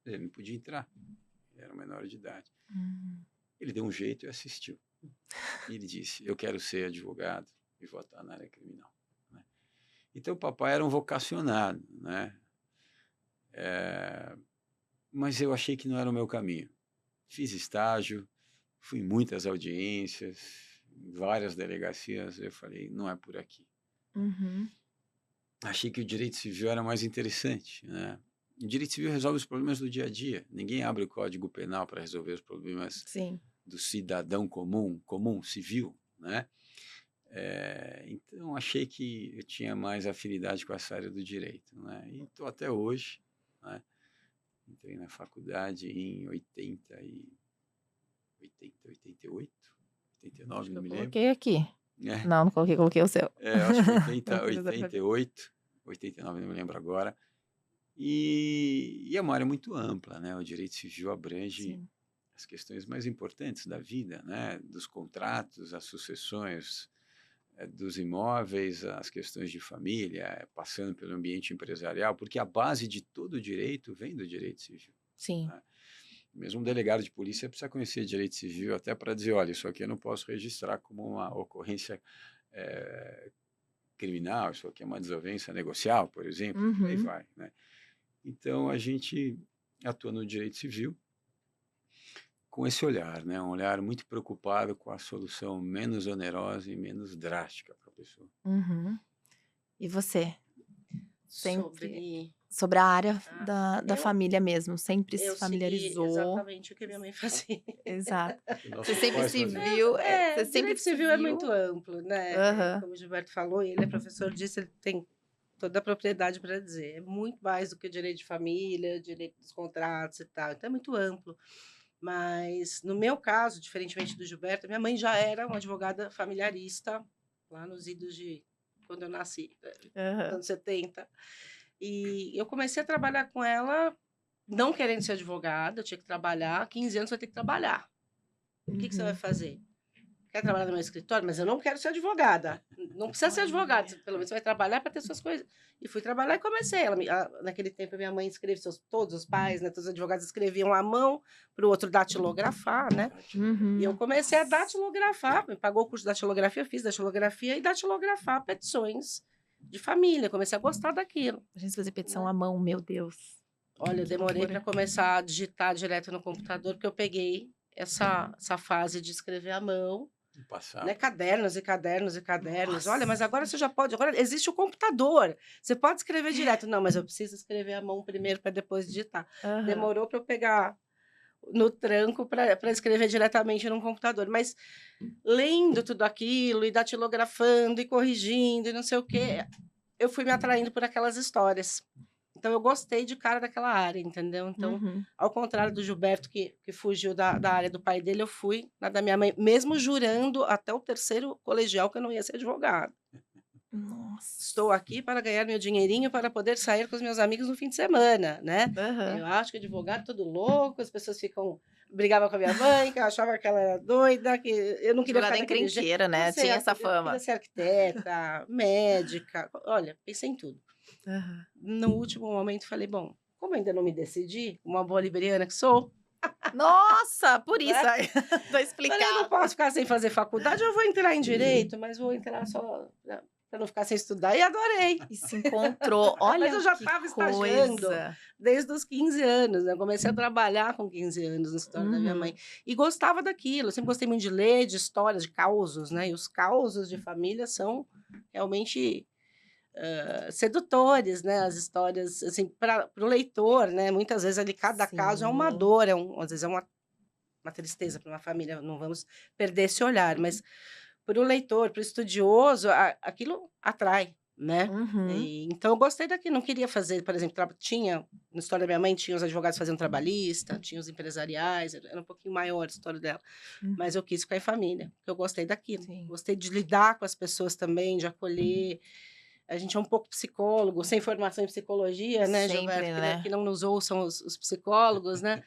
Ele não podia entrar, ele era menor de idade. Ele deu um jeito e assistiu. E ele disse, eu quero ser advogado e votar na área criminal, né? Então o papai era um vocacionado, né? Mas eu achei que não era o meu caminho. Fiz estágio, fui em muitas audiências, em várias delegacias, eu falei, não é por aqui. Uhum. Achei que o direito civil era mais interessante, né? O direito civil resolve os problemas do dia a dia. Ninguém abre o Código Penal para resolver os problemas Sim. do cidadão comum, civil, né? Então, achei que eu tinha mais afinidade com essa área do direito, né? E estou até hoje, né? Entrei na faculdade em 88, 89, não me lembro. Coloquei aqui. É. Não coloquei o seu. Acho que 88, 89, não me lembro agora. E é uma área muito ampla, né? O direito civil abrange Sim. as questões mais importantes da vida, né? Dos contratos, as sucessões dos imóveis, as questões de família, passando pelo ambiente empresarial, porque a base de todo o direito vem do direito civil. Sim. Né? Mesmo um delegado de polícia precisa conhecer direito civil até para dizer, olha, isso aqui eu não posso registrar como uma ocorrência criminal, isso aqui é uma desavença negocial, por exemplo, aí vai, né? Então, a gente atua no direito civil com esse olhar, né? Um olhar muito preocupado com a solução menos onerosa e menos drástica para a pessoa. Uhum. E você? Sempre Sobre. sobre a área da Eu, família mesmo, sempre se eu segui familiarizou. exatamente o que minha mãe fazia. Exato. O que Você nossos sempre pais se faziam. viu, você sempre Direito se civil é viu. muito amplo, né? Aham. Como o Gilberto falou, ele é professor disso, ele tem toda a propriedade para dizer. É muito mais do que o direito de família, direito dos contratos e tal. Então é muito amplo. Mas no meu caso, diferentemente do Gilberto, minha mãe já era uma advogada familiarista, lá nos idos de quando eu nasci, Aham. anos 70. E eu comecei a trabalhar com ela, não querendo ser advogada, eu tinha que trabalhar, 15 anos você vai ter que trabalhar. O que você vai Uhum. fazer? Quer trabalhar no meu escritório? Mas eu não quero ser advogada. Não precisa ser advogada, Olha. pelo menos você vai trabalhar para ter suas coisas. E fui trabalhar e comecei. Naquele tempo, minha mãe escrevia, todos os pais, né, todos os advogados escreviam à mão, para o outro datilografar, né? E eu Uhum. comecei a Nossa. datilografar, me pagou o curso de datilografia, fiz datilografia e datilografar petições de família. Comecei a gostar daquilo, A gente fazer petição né? à mão, meu Deus. Olha, eu Que demorei para loucura. começar a digitar direto no computador, porque eu peguei essa fase de escrever à mão, No né? passado. Cadernos e cadernos e cadernos. Olha, mas Nossa. agora você já pode, agora existe o computador. Você pode escrever direto. Não, mas eu preciso escrever à mão primeiro para depois digitar. Aham. Demorou para eu pegar no tranco para escrever diretamente num computador. Mas lendo tudo aquilo e datilografando e corrigindo e não sei o quê, eu fui me atraindo por aquelas histórias. Então, eu gostei de cara daquela área, entendeu? Então, Uhum. ao contrário do Gilberto, que fugiu da área do pai dele, eu fui na da minha mãe, mesmo jurando até o terceiro colegial que eu não ia ser advogada. Estou Nossa. aqui para ganhar meu dinheirinho para poder sair com os meus amigos no fim de semana, né? Aham. Eu acho que advogado é tudo louco, as pessoas brigavam com a minha mãe, que eu achava que ela era doida, que eu não queria Advogada ficar daquele jeito. encrenqueira, né? Você, Tinha essa eu queria fama. ser arquiteta, médica, olha, pensei em tudo. Aham. No último momento, falei, bom, como ainda não me decidi, uma boa liberiana que sou, Nossa, por isso. né? Ai, Tô Falei, eu não explicado. posso ficar sem fazer faculdade, eu vou entrar em direito, mas vou entrar só para não ficar sem estudar. E adorei. E se encontrou. Mas Olha eu já que estava estagiando coisa. desde os 15 anos, né? Eu comecei a trabalhar com 15 anos na história da minha mãe. Uhum. E gostava daquilo. Eu sempre gostei muito de ler, de histórias, de causos, né? E os causos de família são realmente sedutores, né? As histórias, assim, para o leitor, né? Muitas vezes ali cada caso é uma Sim. dor, às vezes é uma tristeza para uma família, não vamos perder esse olhar, mas para o leitor, para o estudioso, aquilo atrai, né? Uhum. Então eu gostei daquilo, não queria fazer, por exemplo, na história da minha mãe, tinha os advogados fazendo trabalhista, tinha os empresariais, era um pouquinho maior a história dela, mas eu quis ficar em família, porque eu gostei daquilo, Sim. gostei de lidar com as pessoas também, de acolher. A gente é um pouco psicólogo, sem formação em psicologia, né, Sempre, Gilberto? né? Que não nos ouçam os psicólogos, né?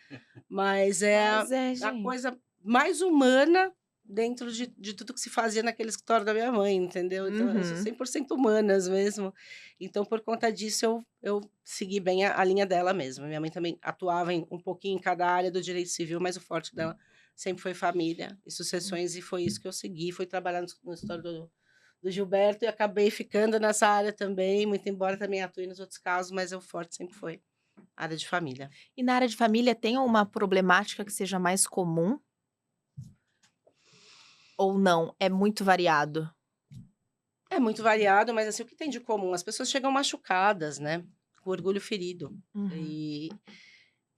Mas é Mas é, a gente. coisa mais humana dentro de tudo que se fazia naquele escritório da minha mãe, entendeu? Então, eu sou Uhum. 100% humanas mesmo. Então, por conta disso, eu segui bem a linha dela mesmo. Minha mãe também atuava um pouquinho em cada área do direito civil, mas o forte dela sempre foi família e sucessões, e foi isso que eu segui. Fui trabalhar no escritório do Gilberto e acabei ficando nessa área também, muito embora também atue nos outros casos, mas o forte sempre foi a área de família. E na área de família tem uma problemática que seja mais comum? Ou não? É muito variado? É muito variado, mas assim, o que tem de comum? As pessoas chegam machucadas, né? Com orgulho ferido. Uhum.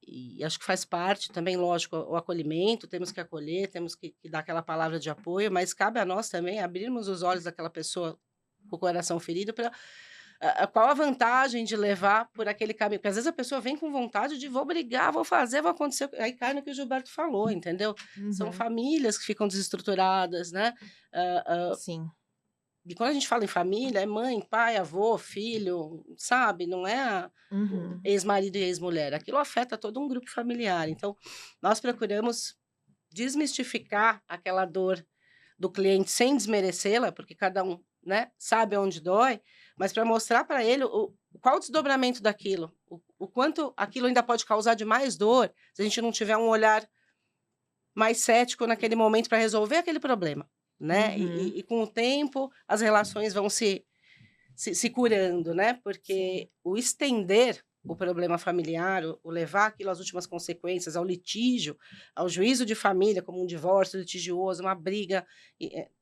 E acho que faz parte também, lógico, o acolhimento, temos que acolher, temos que dar aquela palavra de apoio, mas cabe a nós também abrirmos os olhos daquela pessoa com o coração ferido para qual a vantagem de levar por aquele caminho? Porque às vezes a pessoa vem com vontade de vou brigar, vou fazer, vou acontecer. Aí cai no que o Gilberto falou, entendeu? São Uhum. famílias que ficam desestruturadas, né? Sim. E quando a gente fala em família, é mãe, pai, avô, filho, sabe? Não é Uhum. ex-marido e ex-mulher. Aquilo afeta todo um grupo familiar. Então, nós procuramos desmistificar aquela dor do cliente sem desmerecê-la, porque cada um, né, sabe onde dói, mas para mostrar para ele qual o desdobramento daquilo, o quanto aquilo ainda pode causar de mais dor se a gente não tiver um olhar mais cético naquele momento para resolver aquele problema, né? Uhum. E com o tempo as relações vão se curando, né? Porque Sim. o estender o problema familiar, o levar aquilo às últimas consequências, ao litígio, ao juízo de família, como um divórcio litigioso, uma briga,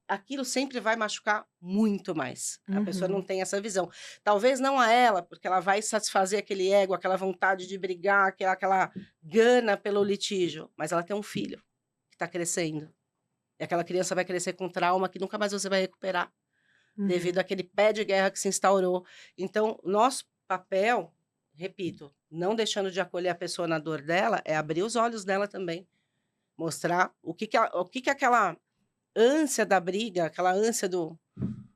aquilo sempre vai machucar muito mais. A pessoa não Uhum. tem essa visão. Talvez não a ela, porque ela vai satisfazer aquele ego, aquela vontade de brigar, aquela gana pelo litígio, mas ela tem um filho que está crescendo. E aquela criança vai crescer com trauma que nunca mais você vai recuperar, devido Uhum. àquele pé de guerra que se instaurou. Então, nosso papel, repito, não deixando de acolher a pessoa na dor dela, é abrir os olhos dela também. Mostrar o que aquela ânsia da briga, aquela ânsia do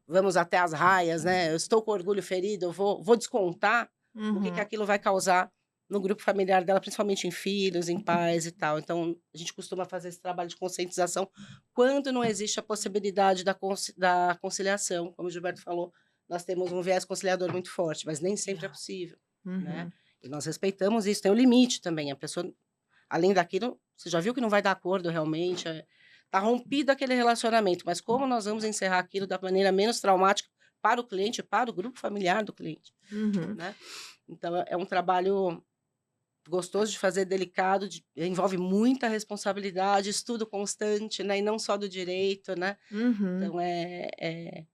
vamos até as raias, né? Eu estou com orgulho ferido, eu vou descontar o que Uhum. aquilo vai causar no grupo familiar dela, principalmente em filhos, em pais e tal. Então, a gente costuma fazer esse trabalho de conscientização quando não existe a possibilidade da conciliação. Como o Gilberto falou, nós temos um viés conciliador muito forte, mas nem sempre é Legal. possível, né? Uhum. E nós respeitamos isso, tem um limite também. A pessoa, além daquilo, você já viu que não vai dar acordo realmente, tá rompido aquele relacionamento, mas como nós vamos encerrar aquilo da maneira menos traumática para o cliente, para o grupo familiar do cliente, Uhum. né? Então, é um trabalho gostoso de fazer, delicado, envolve muita responsabilidade, estudo constante, né? E não só do direito, né? Uhum. Então, é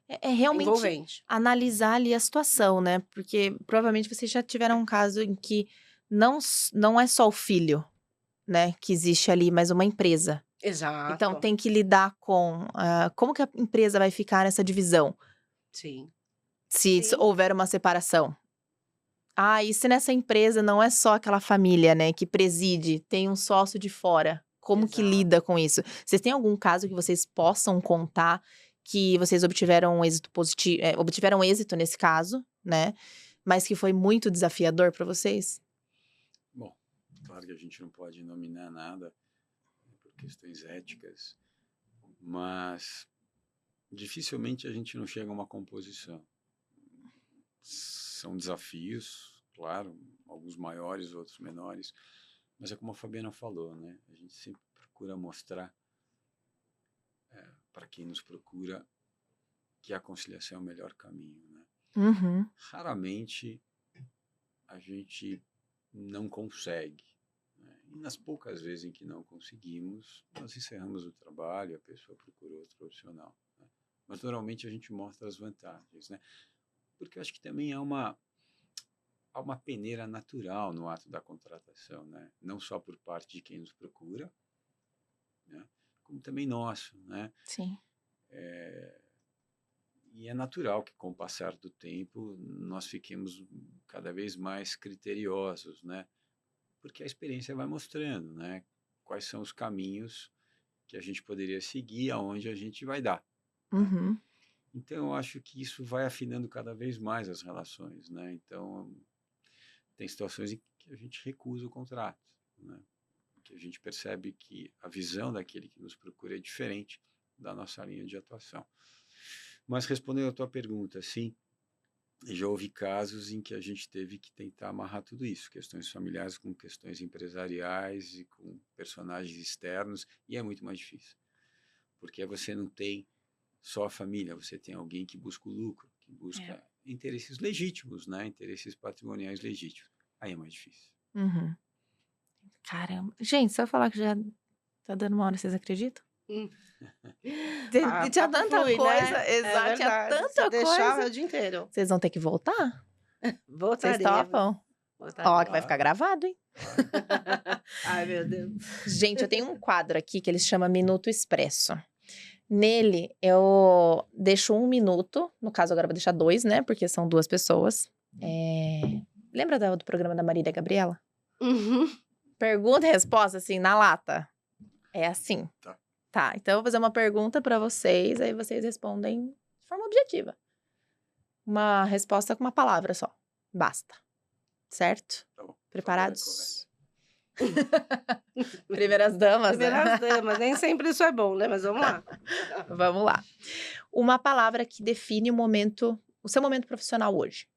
É realmente envolvente. analisar ali a situação, né? Porque provavelmente vocês já tiveram um caso em que não é só o filho, né, que existe ali, mas uma empresa. Então Exato, tem que lidar com, como que a empresa vai ficar nessa divisão, sim. se Sim, houver uma separação. Ah, e se nessa empresa não é só aquela família, né, que preside, tem um sócio de fora, como que exato. lida com isso? Vocês têm algum caso que vocês possam contar que vocês obtiveram um êxito positivo, obtiveram êxito nesse caso, né, mas que foi muito desafiador para vocês? Bom, claro que a gente não pode nominar nada, né, por questões éticas, mas dificilmente a gente não chega a uma composição. São desafios, claro, alguns maiores, outros menores, mas é como a Fabiana falou, né? A gente sempre procura mostrar para quem nos procura que a conciliação é o melhor caminho, né? Uhum, Raramente a gente não consegue, né? E nas poucas vezes em que não conseguimos, nós encerramos o trabalho e a pessoa procura outro profissional, né? Mas normalmente a gente mostra as vantagens, né? Porque eu acho que também há uma peneira natural no ato da contratação, né? Não só por parte de quem nos procura, né? Como também nosso, né? sim. E é natural que, com o passar do tempo, nós fiquemos cada vez mais criteriosos, né? Porque a experiência vai mostrando, né? Quais são os caminhos que a gente poderia seguir, aonde a gente vai dar, né? Uhum, Então, eu acho que isso vai afinando cada vez mais as relações, né? Então, tem situações em que a gente recusa o contrato, né? Que a gente percebe que a visão daquele que nos procura é diferente da nossa linha de atuação. Mas respondendo a tua pergunta, sim, já houve casos em que a gente teve que tentar amarrar tudo isso, questões familiares com questões empresariais e com personagens externos, e é muito mais difícil, porque você não tem só a família, você tem alguém que busca o lucro, que é. busca interesses legítimos, né? Interesses patrimoniais legítimos. Aí é mais difícil. Uhum. Caramba. Gente, se eu falar que já tá dando uma hora, vocês acreditam? Hum. Tinha Papo tanta flui, coisa, né? É exato, tinha verdade. Se tanta deixar, é coisa. o dia inteiro. Vocês vão ter que voltar? Vocês Voltaria, topam? Ó, voltaria. que vai ficar Claro, gravado, hein? claro. Ai, meu Deus. Gente, eu tenho um quadro aqui que ele chama Minuto Expresso. Nele, eu deixo 1 minuto, no caso agora eu vou deixar 2, né, porque são 2 pessoas. Lembra do programa da Marília Gabriela? Uhum. Pergunta e resposta, assim, na lata. É assim. Tá. Tá, então eu vou fazer uma pergunta pra vocês, aí vocês respondem de forma objetiva. Uma resposta com uma palavra só. Basta. Certo? Tá bom. Fabiana começa. Preparados? Primeiras damas, né? Primeiras damas, nem sempre isso é bom, né? Mas vamos lá. Vamos lá. Uma palavra que define o seu momento profissional hoje.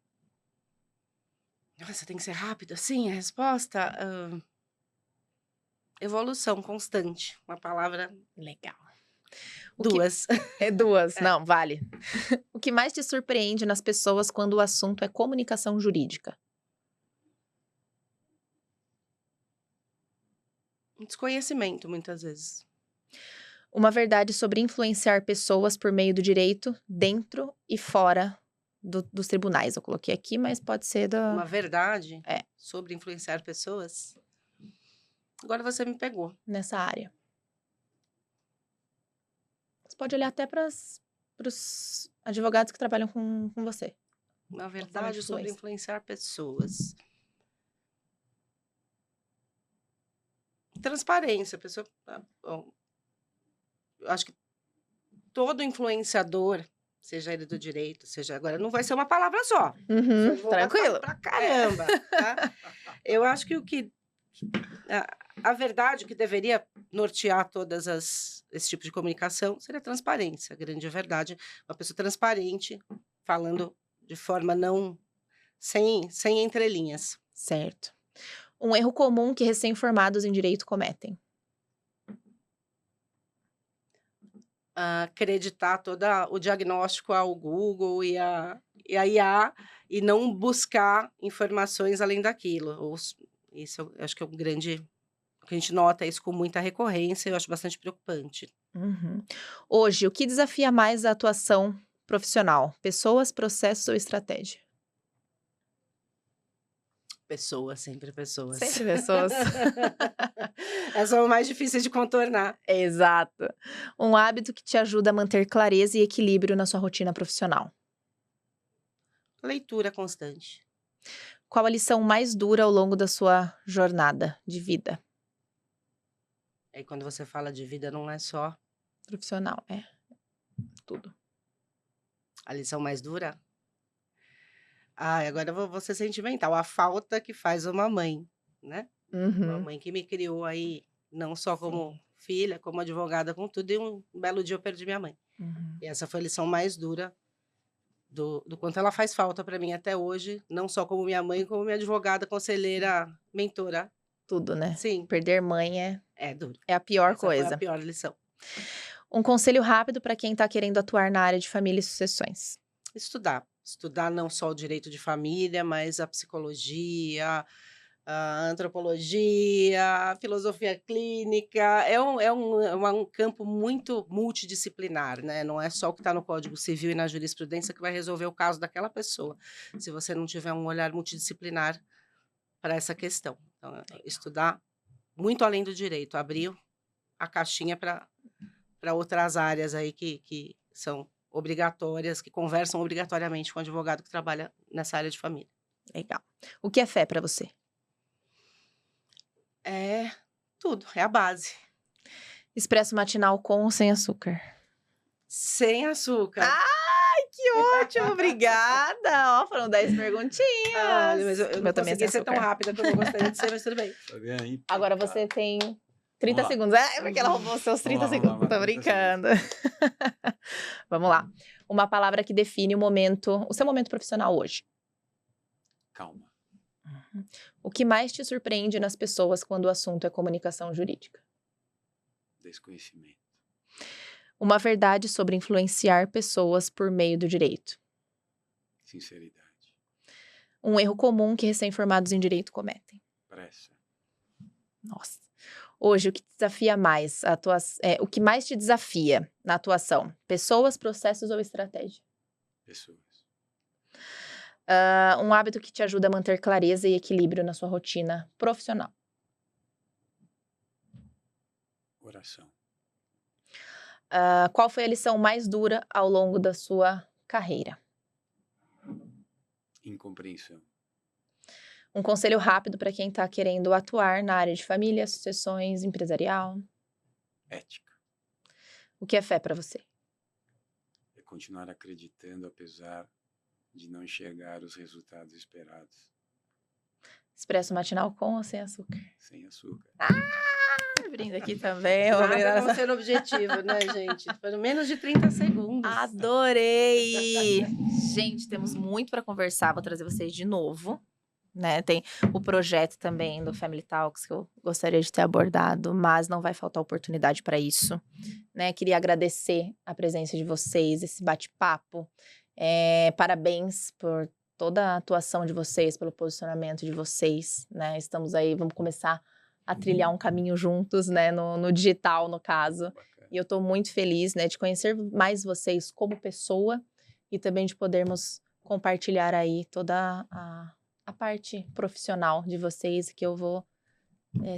Nossa, tem que ser rápido assim a resposta? Evolução constante. Uma palavra, Legal. duas. É 2, É. não, vale. O que mais te surpreende nas pessoas quando o assunto é comunicação jurídica? Um desconhecimento, muitas vezes. Uma verdade sobre influenciar pessoas por meio do direito dentro e fora dos tribunais. Eu coloquei aqui, mas pode ser Uma verdade É. sobre influenciar pessoas. Agora você me pegou. nessa área. Você pode olhar até para os advogados que trabalham com você. Uma verdade sobre influência. influenciar pessoas. Transparência, a pessoa. Bom, eu acho que todo influenciador, seja ele do direito, seja agora, não vai ser uma palavra só. Uhum, Eu vou gastar tranquilo. pra caramba, tá? Eu acho que a verdade que deveria nortear esse tipo de comunicação seria a transparência, a grande verdade. Uma pessoa transparente, falando de forma sem entrelinhas. Certo. Um erro comum que recém-formados em direito cometem. Acreditar todo o diagnóstico ao Google e a IA e não buscar informações além daquilo. Isso eu acho que é um grande. Que a gente nota isso com muita recorrência, eu acho bastante preocupante. Uhum. Hoje, o que desafia mais a atuação profissional? Pessoas, processos ou estratégia? Pessoas, sempre pessoas. Sempre pessoas. Elas são mais difíceis de contornar. Exato. Um hábito que te ajuda a manter clareza e equilíbrio na sua rotina profissional. Leitura constante. Qual a lição mais dura ao longo da sua jornada de vida Aí quando você fala de vida, não é só profissional? É tudo. a lição mais dura. Agora eu vou ser sentimental. A falta que faz uma mãe, né? Uma Uhum. mãe que me criou aí, não só como filha, como advogada, com tudo. E um belo dia eu perdi minha mãe. Uhum. E essa foi a lição mais dura do quanto ela faz falta para mim até hoje. Não só como minha mãe, como minha advogada, conselheira, mentora. Tudo, né? Sim, Perder mãe é duro. é a pior Essa foi coisa. a pior lição. Um conselho rápido para quem está querendo atuar na área de família e sucessões. Estudar. Estudar não só o direito de família, mas a psicologia, a antropologia, a filosofia clínica. É um campo muito multidisciplinar, né? Não é só o que está no Código Civil e na jurisprudência que vai resolver o caso daquela pessoa, se você não tiver um olhar multidisciplinar para essa questão. Então, estudar muito além do direito, abrir a caixinha para outras áreas aí que são obrigatórias, que conversam obrigatoriamente com o advogado que trabalha nessa área de família. Legal. O que é fé para você? É tudo, é a base. Expresso matinal com ou sem açúcar? Sem açúcar. Ai, que ótimo! Obrigada! Ó, foram 10 perguntinhas. Olha, mas eu não Meu também é sem consegui ser tão açúcar. rápida como eu gostaria de ser, mas tudo bem. Tá vendo aí? Agora você tem 30 Vamos lá. segundos. É, porque ela roubou seus 30 Vamos lá, segundos. Tô 30 brincando. Vamos lá. Uma palavra que define o seu momento profissional hoje. Calma. O que mais te surpreende nas pessoas quando o assunto é comunicação jurídica? Desconhecimento. Uma verdade sobre influenciar pessoas por meio do direito. Sinceridade. Um erro comum que recém-formados em direito cometem. Pressa. Nossa. Hoje, o que desafia mais o que mais te desafia na atuação? Pessoas, processos ou estratégia? Pessoas. Um hábito que te ajuda a manter clareza e equilíbrio na sua rotina profissional. Oração. Qual foi a lição mais dura ao longo da sua carreira? Incompreensão. Um conselho rápido para quem está querendo atuar na área de família, sucessões, empresarial. Ética. O que é fé para você? É continuar acreditando apesar de não enxergar os resultados esperados. Expresso matinal com ou sem açúcar? Sem açúcar. Brinda aqui também. Eu vou brindar Nada como nessa- ser objetivo, né, gente? Foram menos de 30 segundos. Adorei! Gente, temos muito para conversar. Vou trazer vocês de novo. Né? Tem o projeto também do Family Talks que eu gostaria de ter abordado, mas não vai faltar oportunidade para isso. Né? Queria agradecer a presença de vocês, esse bate-papo. Parabéns por toda a atuação de vocês, pelo posicionamento de vocês. Né? Estamos aí, vamos começar a trilhar um caminho juntos, né, no digital, no caso. Bacana. E eu estou muito feliz, né, de conhecer mais vocês como pessoa e também de podermos compartilhar aí toda a parte profissional de vocês, que eu vou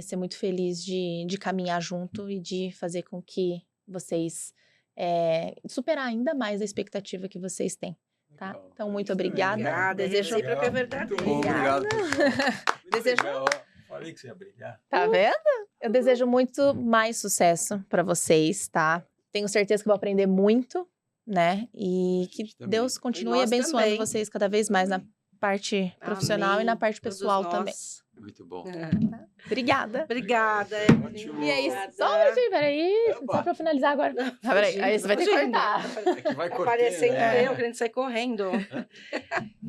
ser muito feliz de caminhar junto e de fazer com que vocês superar ainda mais a expectativa que vocês têm, tá? Legal. Então, muito Isso também, obrigada. né? Obrigada, Desejo... recíproca é verdadeira. Muito bom, obrigado. Muito Desejo... legal. Falei que você ia brilhar. Tá vendo? Eu desejo muito mais sucesso para vocês, tá? Tenho certeza que vou aprender muito, né? E que gente também. Deus continue nós abençoando também. vocês cada vez mais na parte profissional Amém. e na parte Todos pessoal nós. também. Muito bom. Obrigada. Obrigada, Ótimo. E é isso. Obrigada. Só um minutinho, peraí. Opa. Só pra eu finalizar agora. Ah, peraí, aí você vai ter que Fugindo. cortar. É que vai cortando, Aparecendo né? eu, querendo sair correndo.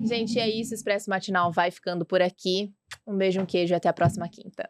Gente, é isso. Expresso Matinal vai ficando por aqui. Um beijo, um queijo e até a próxima quinta.